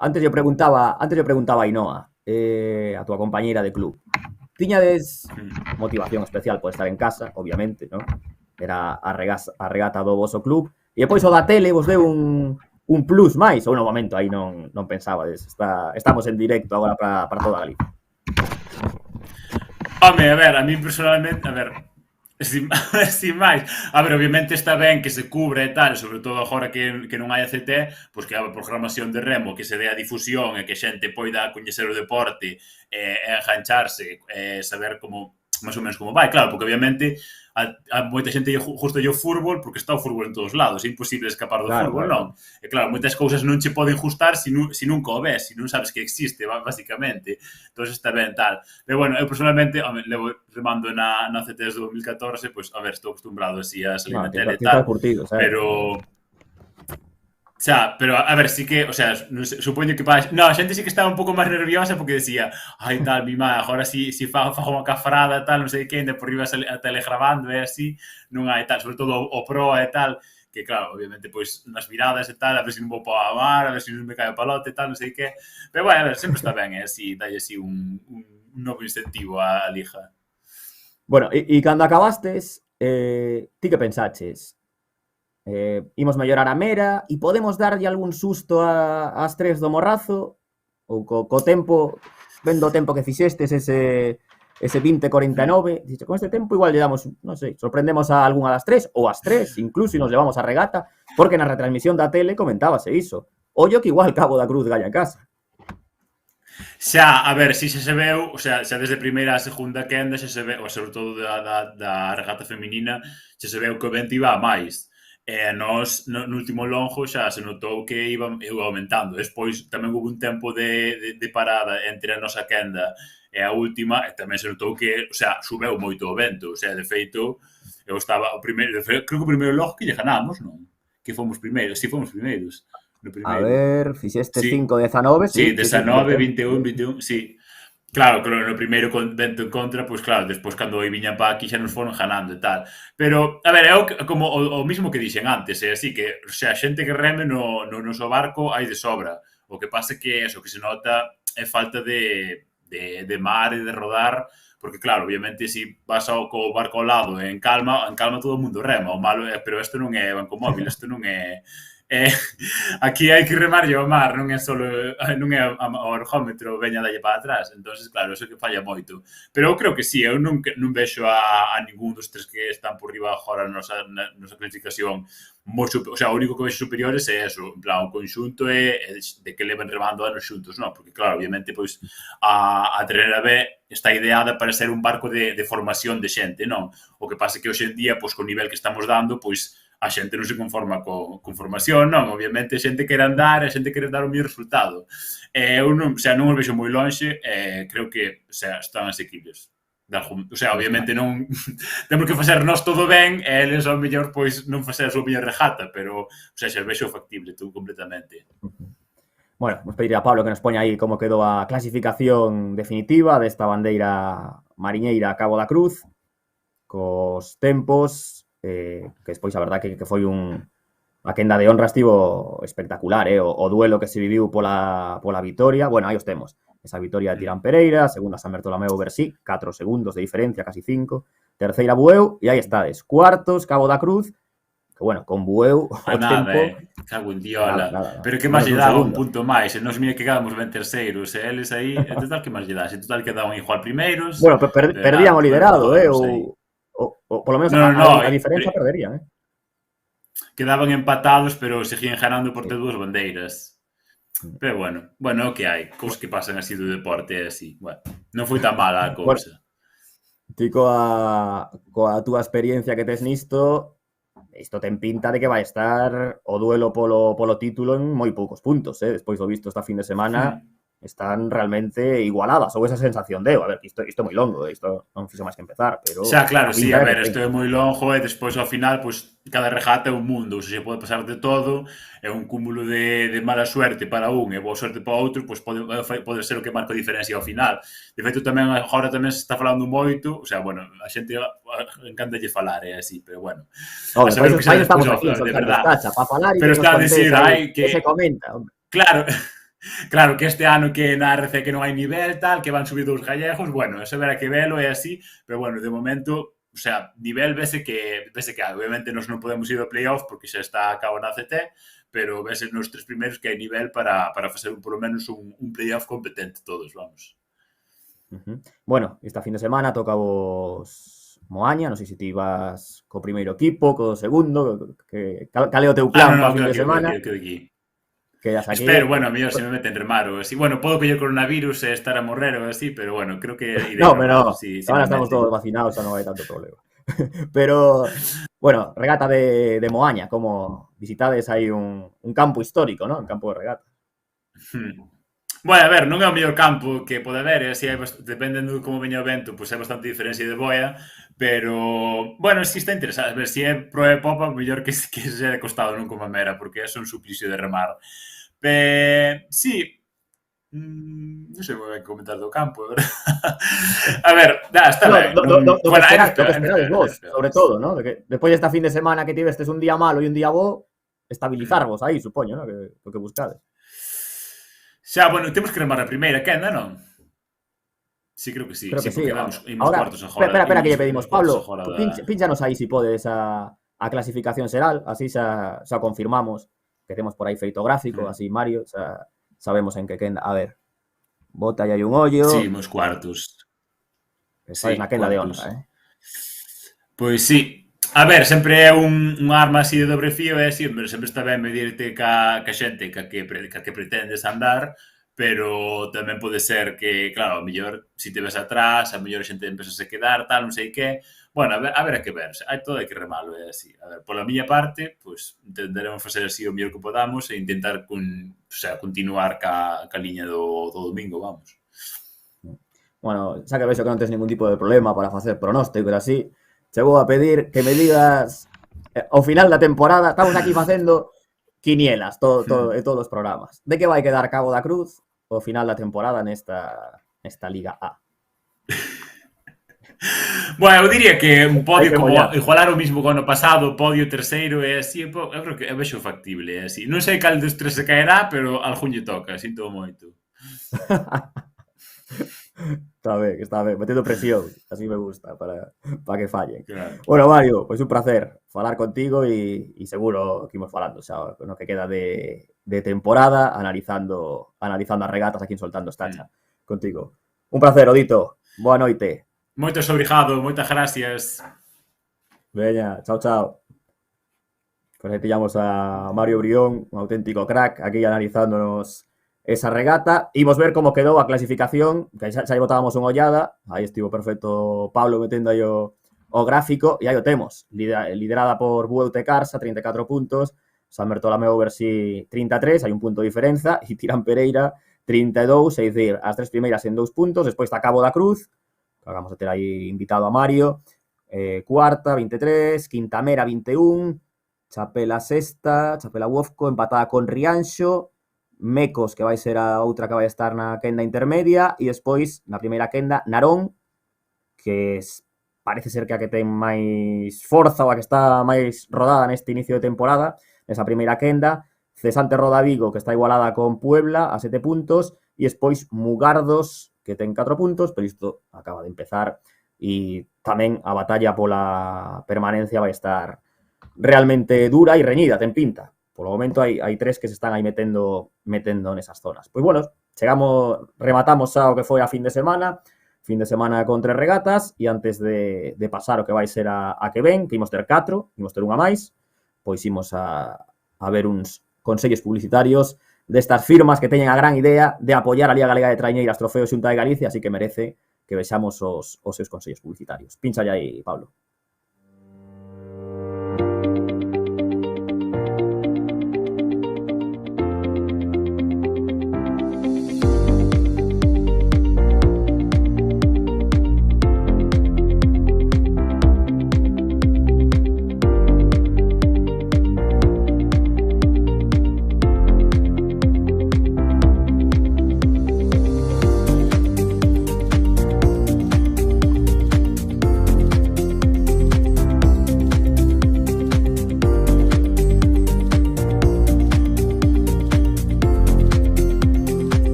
Antes yo preguntaba a Ainhoa, a túa compañeira de club. Tiñades motivación especial por estar en casa, obviamente, ¿no? Era a regata do voso club. E depois o da tele vos deu un un plus máis, ou no momento aí non pensabades, estamos en directo agora para toda a Galicia. Home, a ver, a mí personalmente, a ver, sin máis. A ver, obviamente está ben que se cubra e tal, sobre todo agora que non hai ACT, pois que a programación de remo, que se dé a difusión e que xente poida coñecer o deporte e engancharse, saber como máis ou menos como vai, claro, porque obviamente a moita xente justo o fútbol porque está o fútbol en todos lados, é imposible escapar do fútbol, non? E claro, moitas cousas non che poden justar se nunca o ves, se non sabes que existe, basicamente. Entón está ben tal. Pero bueno, eu personalmente, levo remando na CT desde 2014, pois, a ver, estou acostumbrado así a salir na tele e tal, pero... pero a ver, sí que, o sea, supoño que a xente sí que estaba un pouco máis nerviosa porque decía, ai tal, mi má, agora si fago unha cafrada tal, non sei que, ainda por riba a telegrabando e así, non hai tal, sobre todo o pro e tal, que claro, obviamente, pois, nas viradas e tal, a ver se non vou para a mar, a ver se non me cae o palote e tal, non sei que, pero bueno, a ver, sempre está ben, así, dalle así un novo incentivo á liga. Bueno, e cando acabastes, ti que pensaches? Imos mellorar a mera e podemos darlle algún susto ás tres do Morrazo ou co tempo, vendo o tempo que fixestes ese 20:49, dixe, con este tempo igual lle damos, non sei, sorprendemos a algunha das tres ou as tres, incluso, e nos levamos a regata, porque na retransmisión da tele comentábase iso. Ollo que igual Cabo da Cruz gaña en casa. Xa, a ver, si xa se veu, o sea, xa desde primeira a segunda quenda xa se veu, sobre todo da regata feminina, xa se veu que o vento iba a máis. E nos, no último longo, xa se notou que iba aumentando. Despois tamén houve un tempo de parada entre a nosa quenda e a última, e tamén se notou que, o sea, subeu moito o vento. O sea, de feito, eu estaba o primeiro, creo que o primeiro longo que lle ganamos, non? Que fomos primeiros, si fomos primeiros. A ver, fixeste 5-19, sí. 19, 21, sí. Claro, no primeiro con vento en contra, pois claro, despois cando viñan para aquí xa nos foron ganando e tal. Pero, a ver, é como o mismo que dixen antes, é así que, o sea, xente que reme no noso barco hai de sobra. O que pasa que eso, que se nota é falta de mar e de rodar, porque claro, obviamente, se vas co barco ao lado en calma todo o mundo rema, o malo é, pero isto non é banco móvil, isto non é... aquí hai que remar ao mar, non é o ergómetro veña dalle para atrás, entonces claro, eso que falla moito, pero eu creo que sí, eu non vexo a ningún dos tres que están por riba agora na nosa clasificación, o sea, o único que vexo superiores é eso, en plan, o conxunto é de que leven remando anos xuntos, non? Porque claro, obviamente, pois a Terreira B está ideada para ser un barco de formación de xente, non? O que pasa que hoxe en día, pois, co nivel que estamos dando, pois a xente non se conforma con formación, non? Obviamente, a xente quere andar, a xente quere dar o mellor resultado. Eu non os vexo moi lonxe, creo que, o sea, están asequibles. O sea, obviamente non temos que facer nós todo ben e eles ao mellor, pois, non facer a súa mellor regata, pero, o sea, xa vexo factible tú completamente. Bueno, vamos pedir a Pablo que nos poña aí como quedou a clasificación definitiva desta bandeira mariñeira a Cabo da Cruz, cos tempos, que despois a verdad que foi a quenda de honra estivo espectacular, o duelo que se viviu pola vitoria. Bueno, aí os temos. Esa vitoria de Tirán Pereira, segunda San Bertolomeu Bersí, 4 segundos de diferencia, casi 5. Terceira Bueu, e aí estades. Cuartos, Cabo da Cruz, que bueno, con Bueu o tempo... Cago en diola. Nada. Pero que máis lle dá un punto máis? E nos mira que quedamos ben terceiros, e eles aí, en total que máis lle dá? En total quedaban igual primeiros... Bueno, perdían o liderado, o polo menos a diferencia perderían, Quedaban empatados, pero seguían ganando por ter dúas bandeiras. Pero bueno, o que hai, cousas que pasan así do deporte e así, bueno, non foi tan mala a cousa. Ti coa túa experiencia que tes nisto, isto ten pinta de que vai estar o duelo polo título en moi poucos puntos, despois do visto esta fin de semana, están realmente igualadas, ou esa sensación de, a ver, isto é moi longo, isto non fixo máis que empezar, pero... Xa, claro, sí, a ver, isto é moi longo e despois ao final, pois, cada regata é un mundo, se pode pasar de todo, é un cúmulo de mala suerte para un e boa suerte para outro, pois pode ser o que marca a diferencia ao final. De feito, tamén agora tamén se está falando moito, o sea, bueno, a xente encanta lle falar, é así, pero bueno. A saber o que se estamos aquí, de verdade. Para falar e pero está a decir, que se comenta. Claro, que este ano que na RC que non hai nivel, tal, que van subir 2 gallegos, bueno, eso verá que velo é así, pero bueno, de momento o sea, nivel vese que obviamente nos non podemos ir ao playoff porque xa está a cabo na CT, pero vese nos 3 primeiros que hai nivel para facer polo menos un playoff competente todos, vamos. Bueno, esta fin de semana toca vos Moaña, non sei se ti vas co primeiro equipo, co segundo, cal é o teu plan para fin de semana? Quedas aquí. Espero, bueno, a mellor se me meten remar ou así. Bueno, podo coller coronavirus e estar a morrer ou así, pero bueno, creo que iré. No, pero ahora estamos todos vacinados, xa non hai tanto problema. Pero, bueno, regata de Moaña, como visitades aí un campo histórico, ¿no? Un campo de regata. Bueno, a ver, non é o mellor campo que pode haber, así dependendo de como veña o vento, pois hai bastante diferencia de boia, pero, bueno, si está interesante, a ver, se é pro e popa, mellor que se de costado, non como a mera, porque é un suplicio de remar. Sí, non sei moi ben comentar do campo, verdad? A ver, está ben. Do que esperades vos, sobre todo, ¿no? Despois desta fin de semana que tivestes un día malo e un día bo, estabilizarvos aí, supoño, ¿no? O que buscades. Xa, bueno, temos que remar a primeira quenda, non? Sí, creo que sí. Creo que sí. Quedamos ahora, cuartos agora. Espera que lle pedimos, Pablo, pínchanos aí si podes a clasificación xeral, así xa confirmamos que temos por aí feito gráfico, así Mario, xa sabemos en que quenda. A ver, bota aí un ollo. Sí, nos cuartos. Estáis na quenda de honra, Pois sí. A ver, sempre é un arma así de dobre fío, sempre está ben medirte ca xente ca que pretendes andar, pero tamén pode ser que, claro, a mellor, se te ves atrás, a mellor a xente empezas a quedar, tal, non sei que. Bueno, a ver que ver, todo hai que remalo, é así. A ver, pola miña parte, pois, intentaremos facer así o mellor que podamos e intentar continuar ca liña do domingo, vamos. Bueno, xa que vexo que non tens ningún tipo de problema para facer pronóstico e así, che vou a pedir que me digas ao final da temporada, estamos aquí facendo quinielas en todos os programas. De que vai quedar Cabo da Cruz ao final da temporada nesta Liga A? Bueno, eu diría que un podio como igualar o mismo que o ano pasado, podio terceiro e así, eu creo que é vexo factible, é así. Non sei cal dos tres se caerá, pero algún lle toca, sinto moito. Está ben, metendo presión, así me gusta, para que fallen. Claro. Bueno, Mario, pois un placer falar contigo e seguro que imos falando xa no que queda de temporada, analizando as regatas aquí en Soltando Estacha contigo. Un placer, Odito. Boa noite. Moitos obrigado, moitas gracias. Veña, chao. Pois aí pillamos a Mario Brión, un auténtico crack, aquí analizándonos esa regata. Imos ver como quedou a clasificación, que xa botábamos unha ollada. Aí estivo perfecto Pablo metendo aí o gráfico, e aí o temos, liderada por Vuelte Carsa, 34 puntos, San Bertolomeu Bersí 33, hai un punto de diferenza, e Tirán Pereira 32, é dicir, as tres primeiras en 2 puntos, despois está Cabo da Cruz, que vamos a ter aí invitado a Mario, cuarta, 23, Quinta Mera, 21, Chapela sexta, Chapela Uofco, empatada con Rianxo, Mecos, que vai ser a outra que vai estar na quenda intermedia, e despois, na primeira quenda, Narón, que parece ser que a que ten máis forza ou a que está máis rodada neste inicio de temporada, nesa primeira quenda, Cesante Roda Vigo, que está igualada con Puebla a 7 puntos, e despois Mugardos, que ten 4 puntos, pero isto acaba de empezar, e tamén a batalla pola permanencia vai estar realmente dura e reñida, ten pinta. Por o momento hai 3 que se están aí metendo nesas zonas. Pois bueno, rematamos xa o que foi a fin de semana con 3 regatas, e antes de pasar o que vai ser a que ven, que imos ter 4, imos ter unha máis, pois imos a ver uns consellos publicitarios destas firmas que teñen a gran idea de apoiar a Liga Galega de Traiñeiras Trofeo Xunta de Galicia, así que merece que vexamos os seus consellos publicitarios. Pincha aí, Pablo.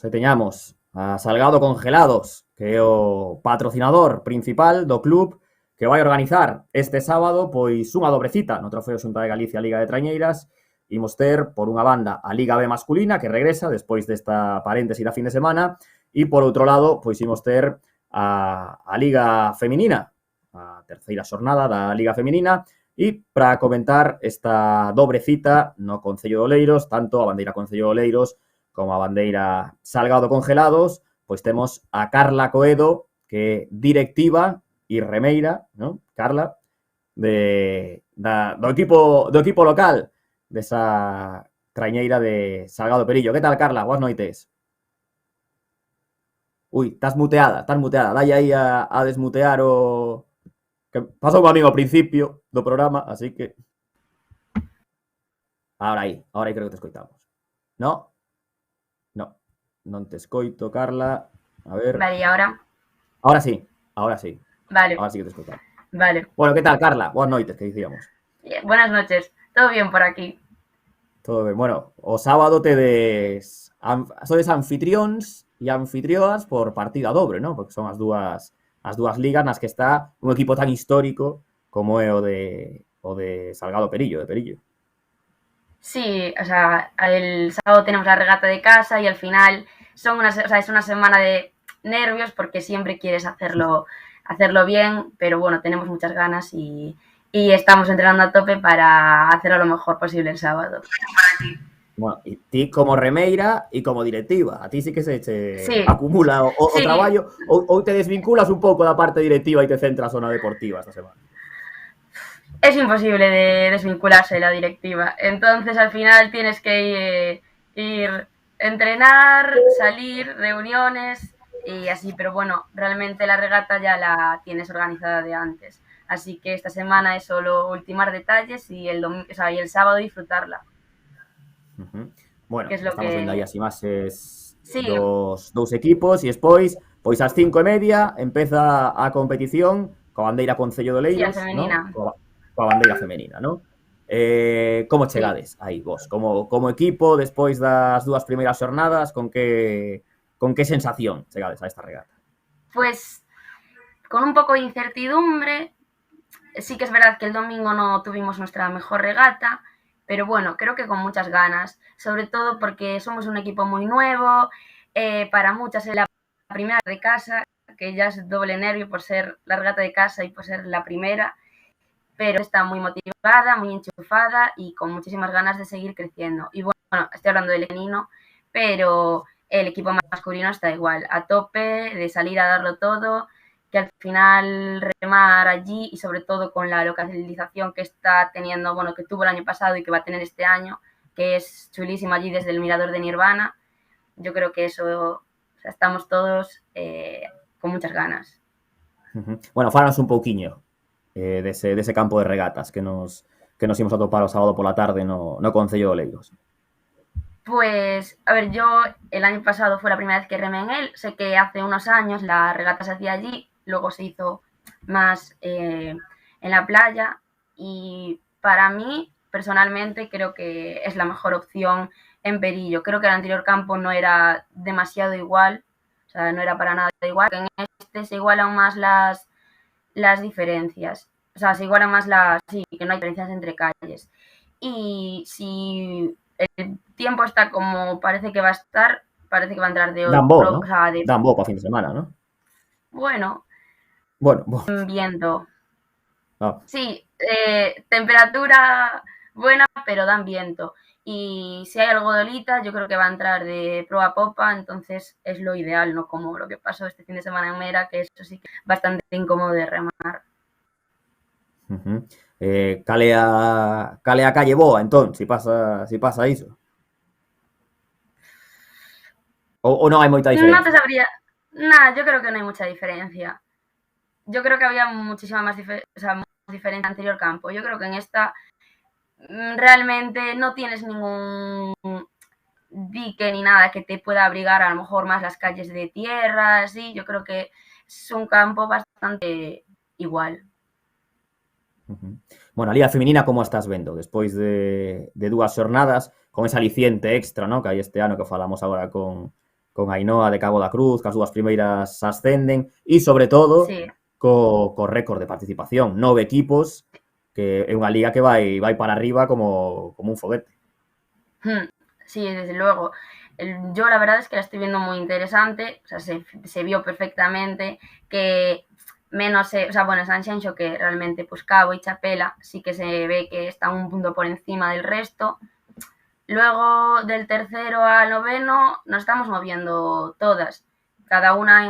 e teñamos a Salgado Congelados, que é o patrocinador principal do club, que vai organizar este sábado pois unha dobre cita no Trofeo Xunta de Galicia Liga de Trañeiras. Imos ter, por unha banda, a Liga B masculina, que regresa despois desta paréntesi da fin de semana, e, por outro lado, pois imos ter a Liga Feminina, a terceira xornada da Liga Feminina, e para comentar esta dobre cita no Concello de Oleiros, tanto a bandeira Concello de Oleiros como a bandeira Salgado Congelados, pois temos a Carla Coedo, que é directiva e remeira, ¿no? Carla, do equipo local desa traiñeira de Salgado Perillo. Que tal, Carla? Boas noites. Ui, estás muteada. Dalle aí a desmutear o... Que pasou comigo ao principio do programa, así que... Ahora aí creo que te escoitamos. No? No, non te escoito, Carla. A ver... Vale, ¿y ahora? Ahora sí. Vale. Ahora sí que te escoitamos. Vale. Bueno, que tal, Carla? Boas noites, que dicíamos. Buenas noches. ¿Todo bien por aquí? Todo ben. Bueno, o sábado sodes anfitrións e anfitrioas por partida dobre, ¿no? Porque son as dúas ligas nas que está un equipo tan histórico como é o de Salgado Perillo, de Perillo. Sí, o sea, el sábado tenemos la regata de casa y al final es una semana de nervios porque siempre quieres hacerlo bien, pero bueno, tenemos muchas ganas y estamos entrenando a tope para hacerlo lo mejor posible el sábado. Bueno, e ti como remeira e como directiva, a ti sí que se Sí. acumula o Sí. traballo ou te desvinculas un pouco da parte directiva e te centras na deportiva esta semana? Es imposible de desvincularse de la directiva, entonces al final tienes que ir entrenar, salir, reuniones y así, pero bueno, realmente la regata ya la tienes organizada de antes, así que esta semana es solo ultimar detalles y el sábado disfrutarla. Bueno, Que es lo estamos que- vendo aí as imaxes Sí. dos dous equipos e despois, pois ás 5:30 empeza a competición coa bandeira Concello de Oleiros, Sí, a femenina. ¿no? Coa bandeira femenina, ¿no? Como chegades aí vos? Como equipo, despois das dúas primeiras xornadas, con que sensación chegades a esta regata? Pues con un poco de incertidumbre, sí que es verdad que el domingo no tuvimos nuestra mejor regata, pero bueno, creo que con muchas ganas, sobre todo porque somos un equipo muy nuevo, para muchas es la primera de casa, que ya es doble nervio por ser la regata de casa y por ser la primera, pero está muy motivada, muy enchufada y con muchísimas ganas de seguir creciendo. Y bueno, estoy hablando del femenino, pero el equipo masculino está igual, a tope, de salir a darlo todo, que al final remar allí y sobre todo con la localización que está teniendo, bueno, que tuvo el año pasado y que va a tener este año, que es chulísima allí desde el mirador de Nirvana, yo creo que eso, o sea, estamos todos con muchas ganas. Bueno, fálanos un pouquiño dese campo de regatas que nos imos a topar o sábado pola tarde no Concello de Oleiros. Pues, a ver, yo el año pasado fue la primera vez que remé en él. Sé que hace unos años la regata se hacía allí, luego se hizo más en la playa y para mí, personalmente, creo que es la mejor opción en Perillo. Creo que el anterior campo no era demasiado igual, o sea, no era para nada igual. En este se igualan más las diferencias, o sea, se igualan más sí, que no hay diferencias entre calles. Y si el tiempo está como parece que va a estar, parece que va a entrar de Dan bo, ¿no? o sea, Dan bo para fin de semana, ¿no? Bueno, viento. Ah. Sí, temperatura buena, pero dan viento. Y si hay algo de olita, yo creo que va a entrar de proa a popa, entonces es lo ideal, no como lo que pasó este fin de semana en Mera, que eso sí que es bastante incómodo de remar. Cale a calle boa, entón, si pasa iso. Ou non hai moita diferencia? No te sabría. Nada, yo creo que no hay mucha diferencia. Yo creo que había muchísima más diferencia en el anterior campo. Yo creo que en esta realmente no tienes ningún dique ni nada que te pueda abrigar a lo mejor más las calles de tierra, así. Yo creo que es un campo bastante igual. Bueno, a Liga Feminina como estás vendo? Despois de dúas xornadas, con esa aliciente extra, ¿no? Que hai este ano que falamos agora con con Ainhoa de Cabo da Cruz, que as dúas primeiras ascenden, e sobre todo Sí. co récord de participación, 9 equipos, que é unha liga que vai para arriba como un foguete. Sí, desde luego. Yo la verdad es que la estoy viendo muy interesante, o sea, se vio perfectamente que menos, o sea, bueno, Sanxenxo que realmente pues Cabo y Chapela sí que se ve que están un punto por encima del resto. Luego del tercero al noveno nos estamos moviendo todas, cada una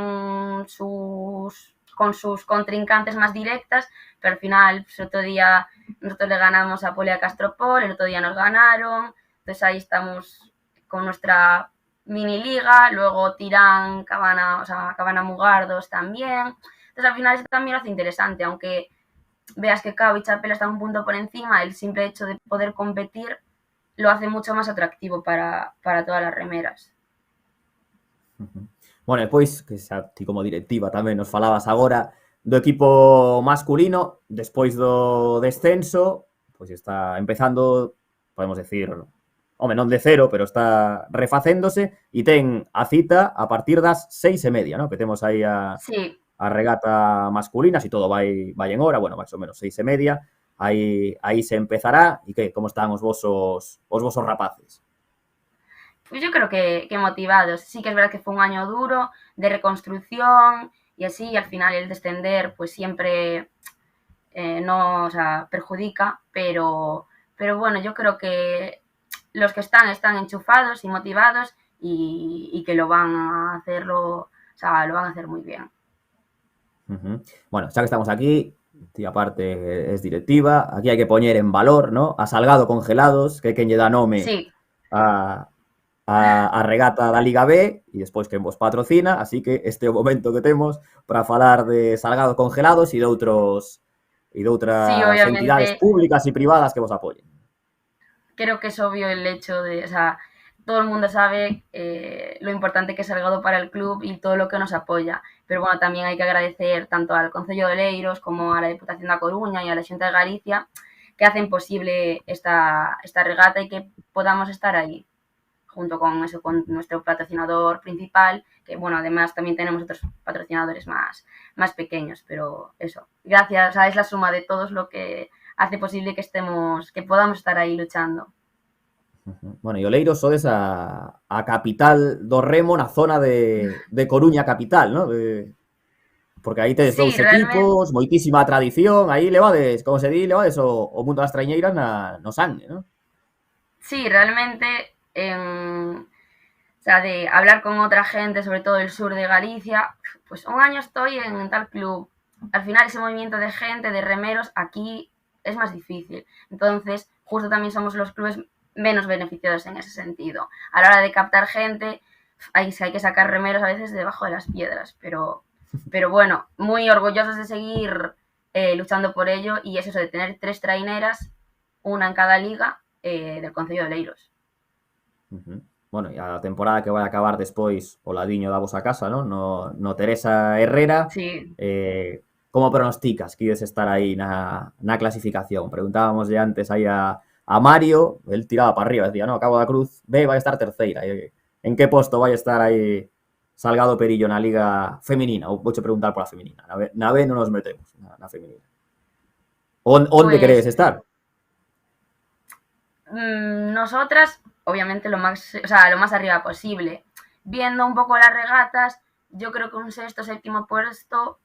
con sus contrincantes más directas, pero al final pues, otro día nosotros le ganamos a Polia Castropol, el otro día nos ganaron, entonces ahí estamos con nuestra mini liga, luego Tirán, Cabana Mugardos también, entonces al final eso también lo hace interesante, aunque veas que Cabo y Chapela están un punto por encima, el simple hecho de poder competir lo hace mucho máis atractivo para todas as remeras. Bueno, e pois, que xa ti como directiva tamén nos falabas agora do equipo masculino, despois do descenso, pois está empezando, podemos decir, home, non de cero, pero está refacéndose e ten a cita a partir das 6:30, ¿no? Que temos aí Sí. a regata masculina, si todo vai en hora, bueno, máis ou menos 6:30, aí se empezará. E que, como están os vosos rapaces? Pues yo creo que motivados. Sí que es verdad que fue un año duro de reconstrucción y así, y al final el descender pues siempre no, o sea, perjudica, pero bueno, yo creo que los que están enchufados y motivados y que lo van a hacerlo, o sea, lo van a hacer muy bien. Bueno, xa que estamos aquí, ti aparte es directiva, aquí hai que poñer en valor, ¿no? A Salgado Congelados, que é quen lle dá nome Sí. a regata da Liga B e despois quen vos patrocina, así que este é o momento que temos para falar de Salgado Congelados e de outras entidades públicas e privadas que vos apoyen. Creo que es obvio el hecho de, o sea, todo el mundo sabe lo importante que es Salgado para el club y todo lo que nos apoya. Pero bueno, también hay que agradecer tanto al Concello de Leiros como a la Diputación da Coruña y a la Xunta de Galicia que hacen posible esta regata y que podamos estar ahí, junto con nuestro patrocinador principal, que bueno, además también tenemos otros patrocinadores más pequeños, pero eso, gracias, o sea, es la suma de todos lo que hace posible que podamos estar ahí luchando. Bueno, e o Leiros sodes a capital do remo na zona de Coruña capital, ¿no? Porque aí tedes dous equipos, moitísima tradición, aí levades, como se di, levades o mundo das traiñeiras no sangue, ¿no? Sí, realmente, o sea, de hablar con otra gente, sobre todo del sur de Galicia, pues un año estoy en tal club. Al final ese movimiento de gente, de remeros, aquí es más difícil. Entonces, justo también somos los clubes menos beneficiados en ese sentido. A la hora de captar gente, hay que sacar remeros a veces debajo de las piedras, pero bueno, muy orgullosos de seguir luchando por ello y es eso de tener 3 traineras, una en cada liga del Concello de Leiros. Bueno, e a temporada que vai acabar despois o ladiño da vosa casa, ¿no? No Teresa Herrera. Sí. Como pronosticas que ides estar aí na clasificación? Preguntábamos antes aí a Mario, él tiraba para arriba, decía, no, Cabo da Cruz B vai estar terceira. En que posto vai estar aí Salgado Perillo na liga feminina? Ou vouche preguntar pola feminina. Na B non nos metemos, na feminina. Onde Pues, queredes estar? Nosotras, obviamente, lo más arriba posible. Viendo un poco las regatas, yo creo que un 6º, 7º puesto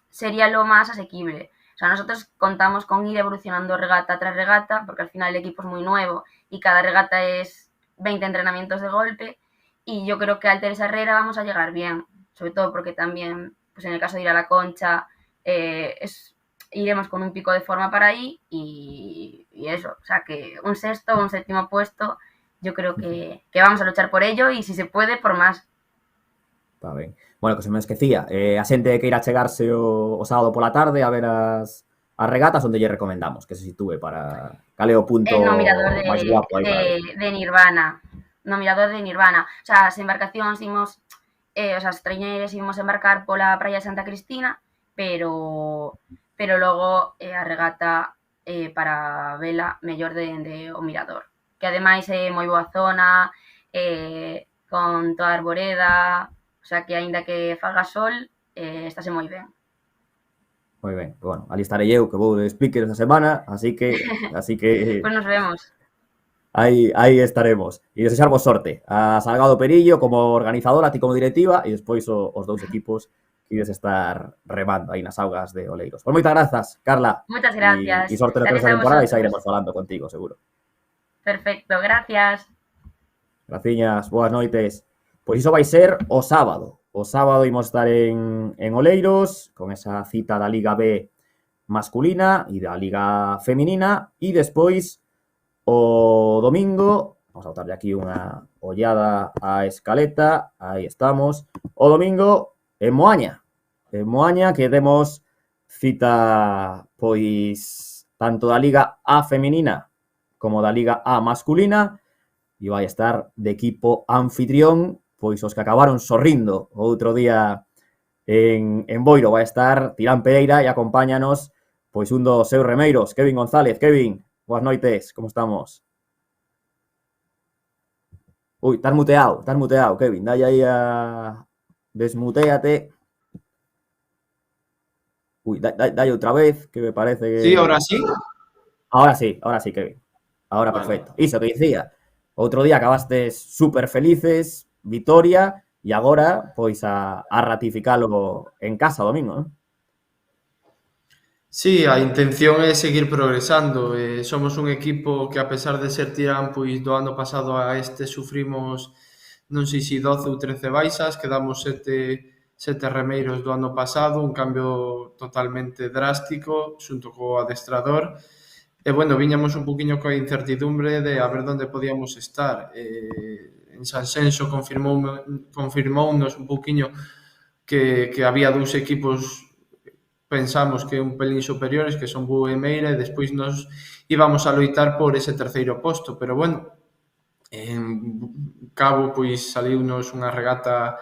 sería lo más asequible. O sea, nosotros contamos con ir evolucionando regata tras regata, porque al final el equipo es muy nuevo y cada regata es 20 entrenamientos de golpe. Y yo creo que al Teresa Herrera vamos a llegar bien, sobre todo porque también, pues en el caso de ir a la Concha, iremos con un pico de forma para ahí y eso, o sea que un 6º, un 7º puesto, yo creo que vamos a luchar por ello y si se puede, por más. Está ben. Bueno, que se me esquecía, a xente que irá chegarse o sábado pola tarde a ver as regatas, onde lle recomendamos que se sitúe para cal é o punto No mirador máis guapo aí para ver. de Nirvana. No mirador de Nirvana. O sea, as embarcacións imos, as traiñeiras imos embarcar pola praia de Santa Cristina, pero logo a regata para vela mellor de o mirador. Que ademais é moi boa zona, con toda a arboreda, o sea que aínda que faga sol, estáse moi ben. Moi ben, bueno, ali estarei eu, que vou de speaker esa semana, así que Pois nos vemos. aí estaremos. E desexarvos sorte a Salgado Perillo como organizadora, a ti como directiva, e despois os dous equipos que ides estar remando aí nas augas de Oleiros. Pois moitas grazas, Carla. Moitas gracias. E sorte no que Gracias esta a temporada e vosotros. sairemos falando contigo, seguro. Perfecto, gracias. Graciñas, boas noites. Pois iso vai ser o sábado. O sábado imos estar en Oleiros con esa cita da Liga B masculina e da Liga feminina e despois o domingo, vamos a botarle aquí unha ollada á escaleta, aí estamos, o domingo en Moaña que temos cita pois tanto da Liga A feminina como da Liga A masculina e vai estar de equipo anfitrión, pois os que acabaron sorrindo o outro día en Boiro. Vai estar Tirán Pereira e acompáñanos pois un dos seus remeiros, Kevin González. Kevin, boas noites, como estamos? Ui, estás muteado, Kevin. Dalle aí a... Desmutéate. Ui, dalle outra vez, que me parece que... Sí, ahora sí. Ahora sí, Kevin. Ahora perfecto. Iso que dicía. Outro día acabastes super felices, vitoria, e agora, pois, a ratificalo en casa o domingo, non? Sí, a intención é seguir progresando. Somos un equipo que, a pesar de ser Tirán, pois do ano pasado a este sufrimos, non sei se 12 ou 13 baixas, quedamos sete remeiros do ano pasado, un cambio totalmente drástico, xunto co adestrador. E, bueno, viñamos un poquinho coa incertidumbre de a ver onde podíamos estar. En Sanxenxo confirmounos un poquinho que había dous equipos pensamos que un pelín superiores, que son Bueu e Meira, e despois nos íbamos a loitar por ese terceiro posto, pero, bueno, en Cabo, pois, saliunos unha regata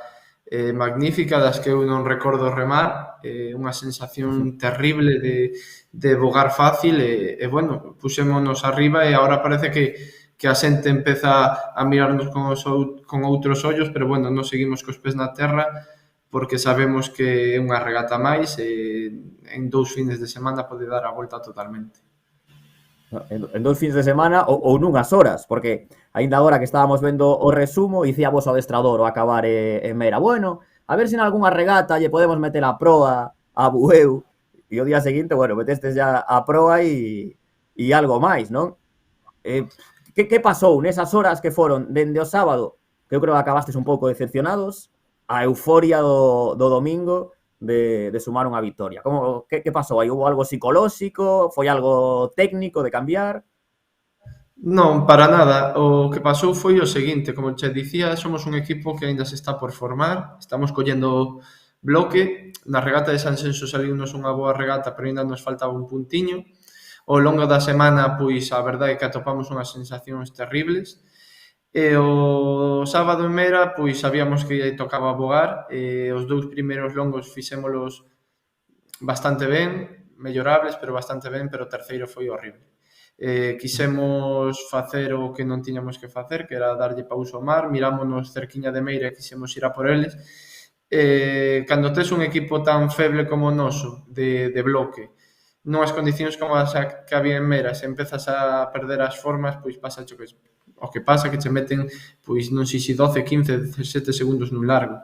magnífica, das que eu non recordo remar, unha sensación terrible de bogar fácil, e bueno, puxémonos arriba e agora parece que a xente empeza a mirarnos con outros ollos, pero, bueno, non seguimos cos pés na terra, porque sabemos que é unha regata máis e en 2 fines de semana pode dar a volta totalmente. En 2 fins de semana ou nunhas horas, porque aínda agora que estábamos vendo o resumo, dicíamos o adestrador ao acabar en Mera, bueno, a ver se en algunha regata lle podemos meter a proa a Bueu, e o día seguinte, bueno, metestes ya a proa e algo máis, non? Que pasou nesas horas que foron dende o sábado, que eu creo que acabastes un pouco decepcionados, a euforia do domingo de sumar unha victoria? Que pasou aí? Hubo algo psicolóxico? Foi algo técnico de cambiar? Non, para nada. O que pasou foi o seguinte, como che dicía, somos un equipo que aínda se está por formar, estamos collendo bloque, na regata de Sanxenxo saliunos unha boa regata, pero aínda nos faltaba un puntiño. Ao longo da semana, pois, a verdade é que atopamos unhas sensacións terribles, e o sábado en Mera, pois sabíamos que tocaba bogar, e os 2 primeiros longos fixémolos bastante ben, mellorables, pero bastante ben, pero o terceiro foi horrible. Quixemos facer o que non tiñamos que facer, que era darlle pauso ao mar, mirámonos cerquiña de Meira e quixemos ir a por eles. Cando tes un equipo tan feble como o noso, de bloque, nunhas condicións como as que había en Mera, se empezas a perder as formas, pois pasa o que pasa, que che meten, pois non sei se 12, 15, 17 segundos nun largo.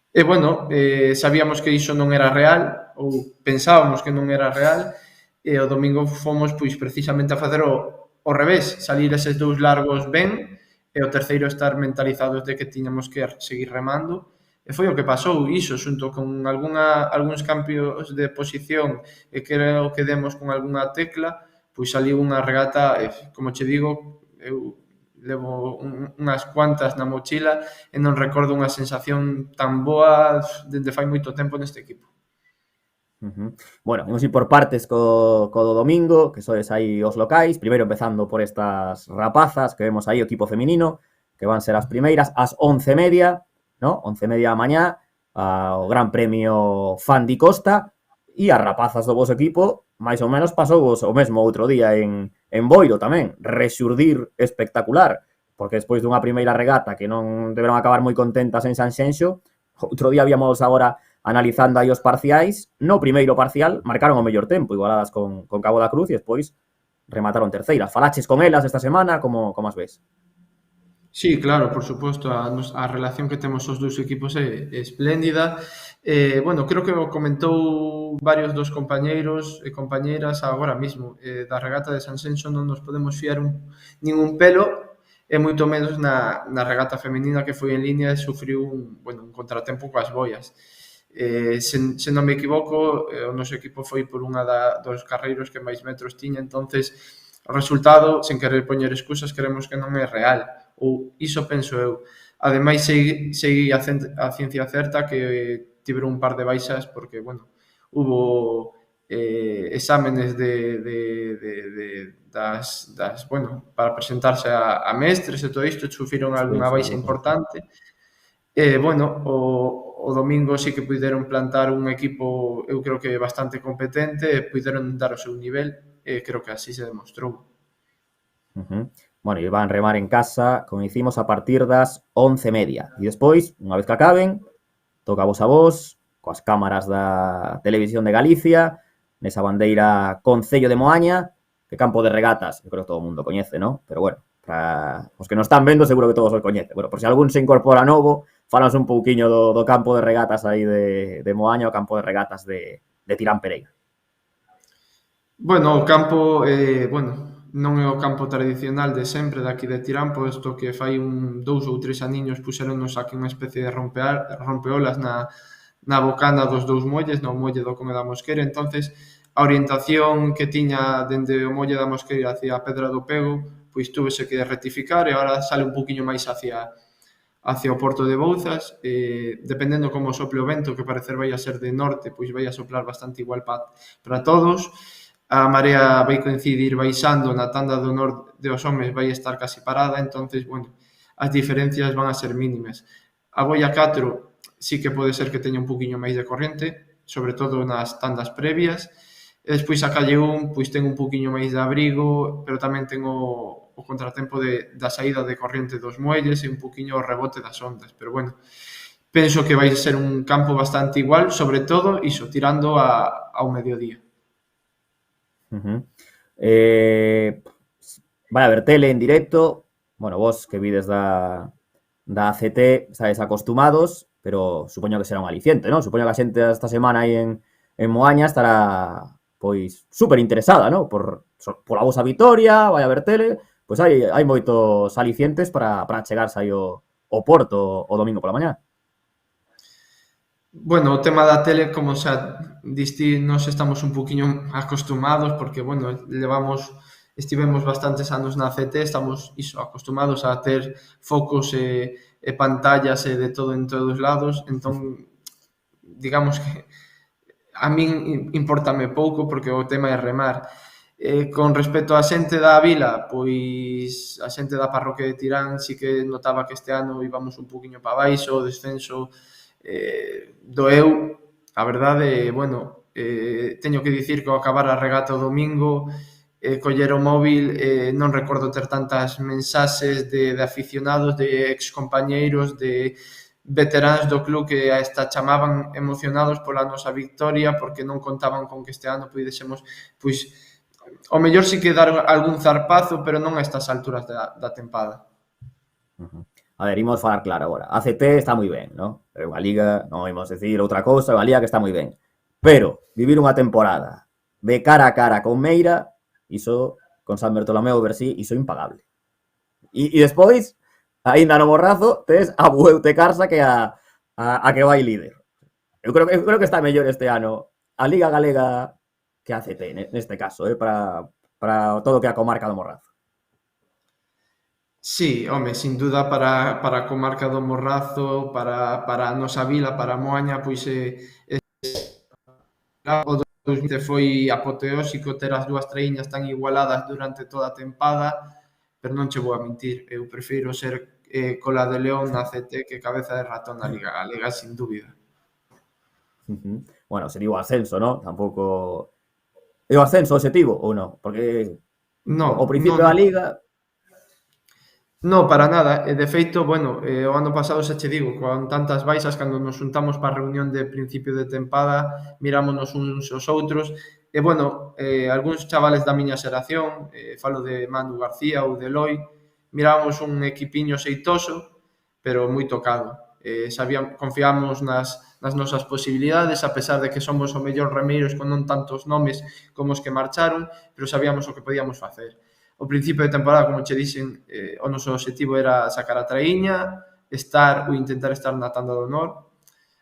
E, bueno, sabíamos que iso non era real, ou pensábamos que non era real, e o domingo fomos, pois, precisamente a facer o revés, salir eses 2 largos ben, e o terceiro estar mentalizados de que tiñamos que seguir remando. E foi o que pasou, iso, xunto con algúns cambios de posición e creo que demos con algunha tecla, pois saliu unha regata, como che digo, eu levo unhas cuantas na mochila e non recordo unha sensación tan boa dende fai moito tempo neste equipo. Bueno, imos ir por partes co do domingo, que sodes aí os locais, primeiro empezando por estas rapazas que vemos aí, o equipo feminino, que van ser as primeiras, ás 11:30, ¿no? 11:30 da mañá, o Gran Premio Fandi Costa, e as rapazas do vosso equipo, máis ou menos pasou o mesmo outro día en Boiro tamén, rexurdir espectacular, porque despois dunha primeira regata que non deberon acabar moi contentas en Sanxenxo, outro día víamos agora analizando aí os parciais, no primeiro parcial marcaron o mellor tempo, igualadas con Cabo da Cruz, e despois remataron terceiras. Falaches con elas esta semana, como as ves? Sí, claro, por suposto, a relación que temos os dous equipos é espléndida. Bueno, creo que o comentou varios dos compañeiros e compañeiras agora mismo. Da regata de Sanxenxo non nos podemos fiar nin un pelo, e moito menos na regata femenina que foi en línea e sufriu un contratempo coas boias. Se non me equivoco, o noso equipo foi por unha dos carreiros que máis metros tiña, entonces o resultado, sen querer poñer excusas, queremos que non é real, ou iso penso eu. Ademais, sei a ciencia certa que tiveron un par de baixas porque, bueno, hubo exámenes para presentarse a mestres e todo isto, sufriron algunha baixa importante. Bueno, o domingo sí que puideron plantar un equipo, eu creo que bastante competente, e puideron dar o seu nivel, e creo que así se demostrou. Bueno, e van remar en casa, como dicimos, a partir das 11:30. E despois, unha vez que acaben, toca vos a vos, coas cámaras da Televisión de Galicia, nesa bandeira Concello de Moaña, que campo de regatas, eu creo que todo o mundo coñece, non? Pero bueno, para os que nos están vendo, seguro que todos os coñece. Bueno, por se algún se incorpora novo, falanos un pouquiño do campo de regatas aí de Moaña, o campo de regatas de Tirán Pereira. Bueno, o campo, non é o campo tradicional de sempre daqui de Tirán, posto que fai 2 ou 3 aniños puxéronnos aquí unha especie de rompeolas na bocana dos dous molles, no molle do Come da Mosquera. Entonces, a orientación que tiña dende o molle da Mosquera hacia a Pedra do Pego, pois túvese que rectificar, e agora sale un pouquiño máis hacia o Porto de Bouzas. Dependendo como sople o vento, que parecer vai a ser de norte, pois vai a soplar bastante igual para todos. A marea vai coincidir baixando na tanda do norte dos homes, vai estar casi parada, entonces, bueno, as diferencias van a ser mínimas. A boia 4 sí que pode ser que teña un poquinho máis de corrente, sobre todo nas tandas previas, e despois a calle 1 pois ten un poquinho máis de abrigo, pero tamén ten o contratempo da saída de corrente dos muelles e un poquinho o rebote das ondas, pero bueno, penso que vai ser un campo bastante igual, sobre todo iso, tirando ao mediodía. Vai haber tele en directo. Bueno, vos que vides da ACT estáis acostumados, pero supoño que será un aliciente, non? Supoño que a xente esta semana aí en Moaña estará pois super interesada, non? Pola vosa vitoria, vai haber tele, pois hai moitos alicientes para chegarse aí ao Porto o domingo pola mañá. Bueno, o tema da tele, como xa diste, nos estamos un poquinho acostumados porque, bueno, estivemos bastantes anos na CT, estamos acostumados a ter focos e pantallas e de todo en todos lados, entón, digamos que a min importame pouco porque o tema é remar. Con respecto á xente da vila, pois a xente da parroquia de Tirán sí que notaba que este ano íbamos un poquinho para baixo, o descenso doeu, a verdade, bueno, teño que dicir que ao acabar a regata o domingo, coller o móvil, non recordo ter tantas mensaxes de aficionados, de excompañeiros, de veteráns do club que hasta chamaban emocionados pola nosa victoria porque non contaban con que este ano puidésemos, pois, ao mellor sí que dar algún zarpazo, pero non a estas alturas da tempada. A ver, imos falar claro agora. A CT está moi ben, non? É unha liga, non imos decir outra cousa, é unha liga que está moi ben. Pero, vivir unha temporada de cara a cara con Meira, iso, con San Bertolomeu Bersí, iso é impagable. E despois, aínda no Morrazo, tes a Bueute Carsa que a que vai líder. Eu creo que está mellor este ano a Liga Galega que a CT, neste caso, para todo o que a comarca do Morrazo. Sí, home, sin duda para a comarca do Morrazo, para a nosa vila, para Moaña, pois o 2020 foi apoteósico ter as dúas traíñas tan igualadas durante toda a tempada, pero non che vou a mentir, eu prefiro ser cola de León na CT que cabeza de ratón na Liga Galega, sin dúbida. Bueno, sería o ascenso, non? Tampouco... É o ascenso objetivo ou non? Porque o principio da Liga... No, para nada. De feito, bueno, o ano pasado xa che digo, con tantas baixas, cando nos juntamos para a reunión de principio de tempada, mirámonos uns aos outros, e, bueno, algúns chavales da miña xeración, falo de Manu García ou de Eloi, mirábamos un equipiño xeitoso, pero moi tocado. Confiábamos nas nosas posibilidades, a pesar de que somos o mellor remeiros con non tantos nomes como os que marcharon, pero sabíamos o que podíamos facer. Ao principio de temporada, como che dixen, o noso obxectivo era sacar a traíña, intentar estar na tanda do honor.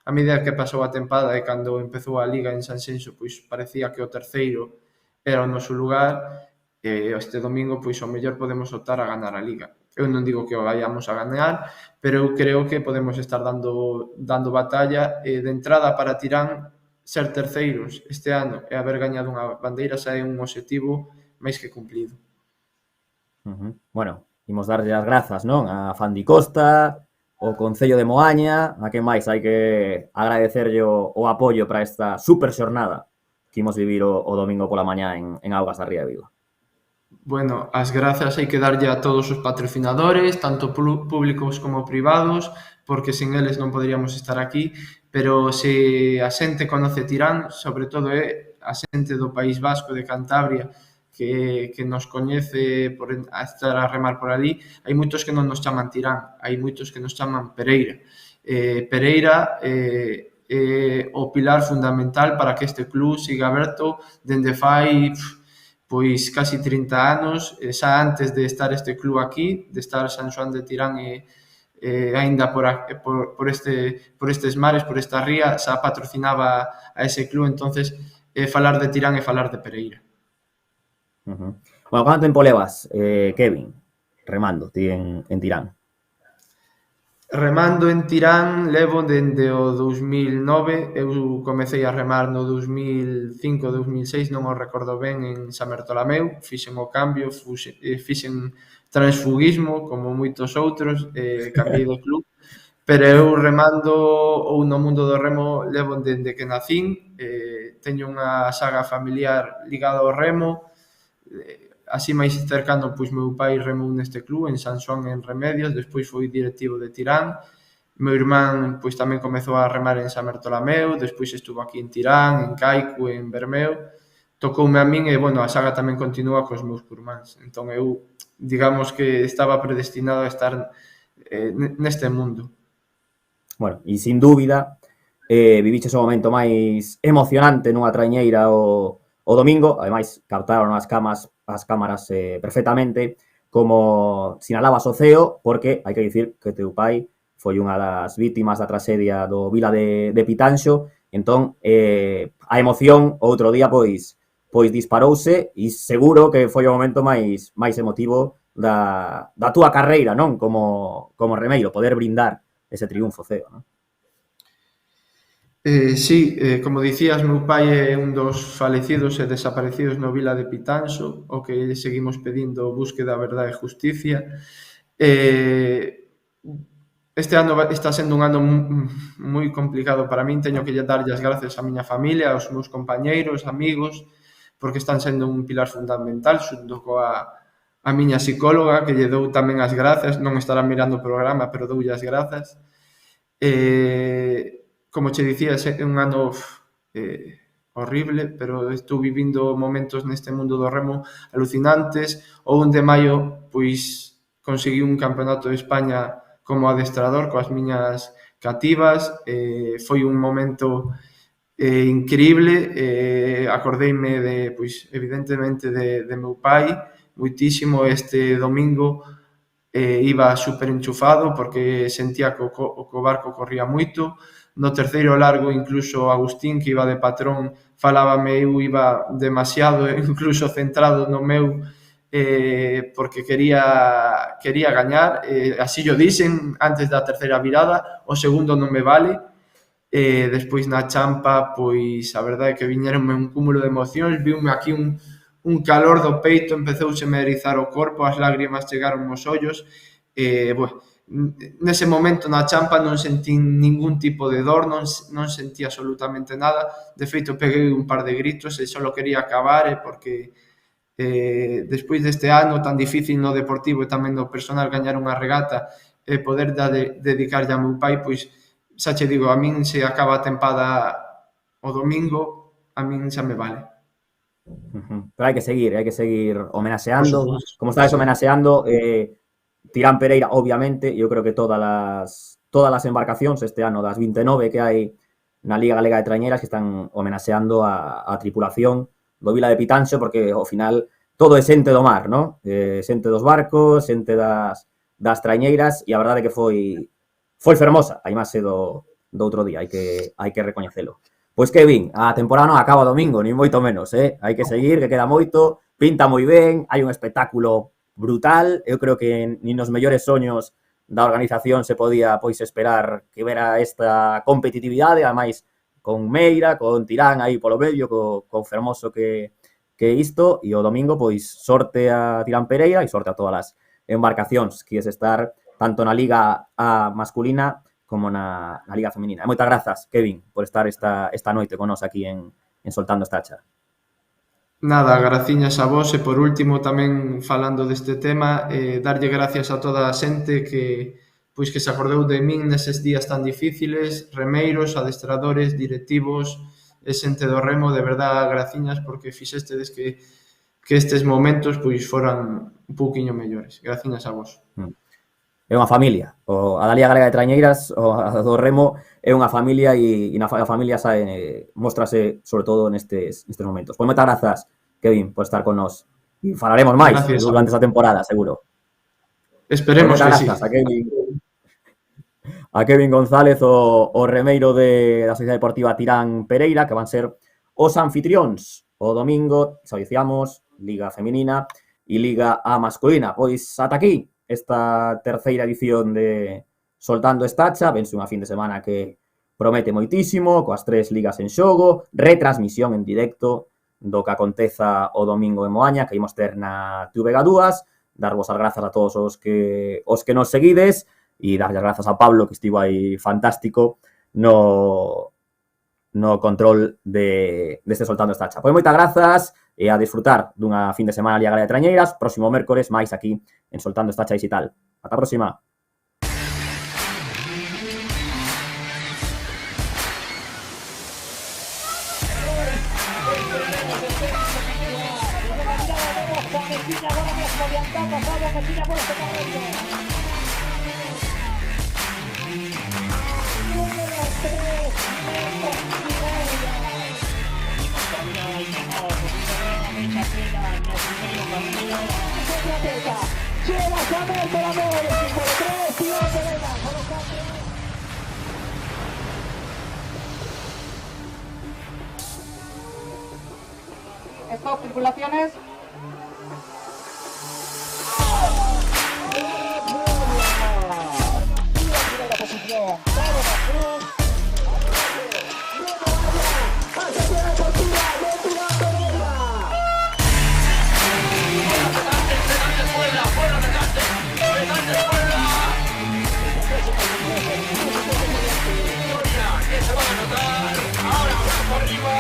A medida que pasou a tempada e cando empezou a Liga en Sanxenxo, pois parecía que o terceiro era o noso lugar, e este domingo, pois ao mellor podemos optar a ganar a Liga. Eu non digo que o vayamos a ganar, pero eu creo que podemos estar dando batalla, e de entrada para Tirán ser terceiros este ano e haber gañado unha bandeira xa é un obxectivo máis que cumplido. Bueno, imos darlle as grazas, non? A Fandi Costa, o Concello de Moaña, a que máis hai que agradecerlle o apoio para esta super xornada que imos vivir o domingo pola mañá en Augas da Ría de Vigo. Bueno, as grazas hai que darlle a todos os patrocinadores, tanto públicos como privados, porque sin eles non poderíamos estar aquí, pero se a xente conoce Tirán, sobre todo a xente do País Vasco, de Cantabria, que nos coñece por estar a remar por ali, hai moitos que non nos chaman Tirán, hai moitos que nos chaman Pereira. Pereira é o pilar fundamental para que este club siga aberto dende fai pois casi 30 anos, xa antes de estar este club aquí, de estar San Xoán de Tirán e aínda por estes mares, por esta ría, xa patrocinaba a ese club, entonces falar de Tirán e falar de Pereira. Bueno, canto tempo levas, Kevin, remando ti en Tirán? Remando en Tirán levo dende o 2009, eu comecei a remar no 2005, 2006, non o recordo ben, en San Bertolameu, fixen o cambio, fixen transfugismo, como moitos outros, cambiei de club, pero eu remando ou no mundo do remo levo dende que nacín, teño unha saga familiar ligada ao remo, así máis cercano, pois meu pai remou neste club, en San Xoán en Remedios, despois foi directivo de Tirán, meu irmán pois tamén comezou a remar en San Bertolameu, despois estuvo aquí en Tirán, en Caico, en Bermeo, tocoume a min e, bueno, a saga tamén continúa cos meus curmáns, entón eu, digamos que estaba predestinado a estar neste mundo. Bueno, e sin dúbida, viviches o momento máis emocionante nunha traiñeira o domingo, ademais captaron as cámaras perfectamente, como sinalabas o CEO, porque hai que dicir que teu pai foi unha das vítimas da traxedia do Vila de Pitanxo, entón a emoción outro día pois disparouse e seguro que foi o momento máis emotivo da túa carreira, non? Como remeiro, poder brindar ese triunfo, CEO, non? Sí, como dicías, meu pai é un dos falecidos e desaparecidos no Vila de Pitanxo, o que seguimos pedindo búsqueda, verdade e justicia. Este ano está sendo un ano moi complicado para min, teño que darlle as gracias á miña familia, aos meus compañeiros, amigos, porque están sendo un pilar fundamental, xunto coa miña psicóloga, que lle dou tamén as grazas, non estará mirando o programa, pero doulle as grazas. Como che dicía, é un ano horrible, pero estou vivindo momentos neste mundo do remo alucinantes. O 1 de maio, pois, conseguí un campeonato de España como adestrador coas miñas cativas. Foi un momento increíble. Acordeime pois, evidentemente, de meu pai, moitísimo. Este domingo iba super enchufado porque sentía que o barco corría moito. No terceiro largo, incluso Agustín, que iba de patrón, falábame, eu iba demasiado, incluso centrado no meu, porque quería gañar, así yo dixen antes da terceira virada, o segundo non me vale. Despois na champa, pois a verdade é que viñeronme un cúmulo de emocións, viume aquí un calor do peito, empezouseme a erizar o corpo, as lágrimas chegaron aos ollos, nese momento na champa non sentí ningún tipo de dor, non sentí absolutamente nada, de feito peguei un par de gritos e só quería acabar, porque despois deste ano tan difícil no deportivo e tamén no personal gañar unha regata e poder dedicarlle a meu pai, pois xa che digo, a min se acaba a tempada o domingo, a min xa me vale. Pero hai que seguir homenaxeando, como estáis homenaxeando Tirán Pereira, obviamente. Eu creo que todas as embarcacións este ano, das 29 que hai na Liga Galega de Traiñeiras, que están homenaxeando a tripulación do Vila de Pitanxo, porque ao final todo é xente do mar, non? Xente dos barcos, xente das traiñeiras, e a verdade é que foi fermosa a imaxe do outro día, hai que recoñecelo. Pois Kevin, a temporada non acaba domingo, nin moito menos, hai que seguir, que queda moito, pinta moi ben, hai un espectáculo brutal. Eu creo que nin nos mellores soños da organización se podía pois esperar que vera esta competitividade, ademais con Meira, con Tirán aí polo medio, co fermoso que isto, e o domingo, pois, sorte a Tirán Pereira e sorte a todas as embarcacións que ies estar tanto na Liga A masculina como na Liga Feminina. Moitas grazas, Kevin, por estar esta noite con nos aquí en Soltando Estacha. Nada, graciñas a vos, e por último, tamén falando deste tema, darlle gracias a toda a xente que se acordou de min neses días tan difíciles, remeiros, adestradores, directivos e xente do remo, de verdad, graciñas, porque fixestedes que estes momentos pois foran un pouquiño mellores. Graciñas a vos. É unha familia. A da Liga Galega de Traiñeiras, a do remo, é unha familia, e na familia móstrase sobre todo nestes momentos. Pois moitas grazas, Kevin, por estar con nós. E falaremos máis durante esta temporada, seguro. Esperemos que sí. A Kevin González, o remeiro da Sociedade Deportiva Tirán Pereira, que van ser os anfitrións o domingo, xa dicíamos, Liga Feminina e Liga A masculina. Pois ata aquí esta terceira edición de Soltando Estacha. Vense unha fin de semana que promete moitísimo, coas 3 ligas en xogo, retransmisión en directo do que aconteza o domingo en Moaña, que imos ter na TVG2, darvos as grazas a todos os que nos seguides, e darlle as grazas a Pablo, que estivo aí fantástico no control deste Soltando Estacha. Pois moitas grazas e a disfrutar dunha fin de semana Liga Galega de Traiñeiras. Próximo mércores máis aquí en Soltando Estacha Digital. Ata a próxima. Stop, circulaciones. Ahora, abajo, arriba.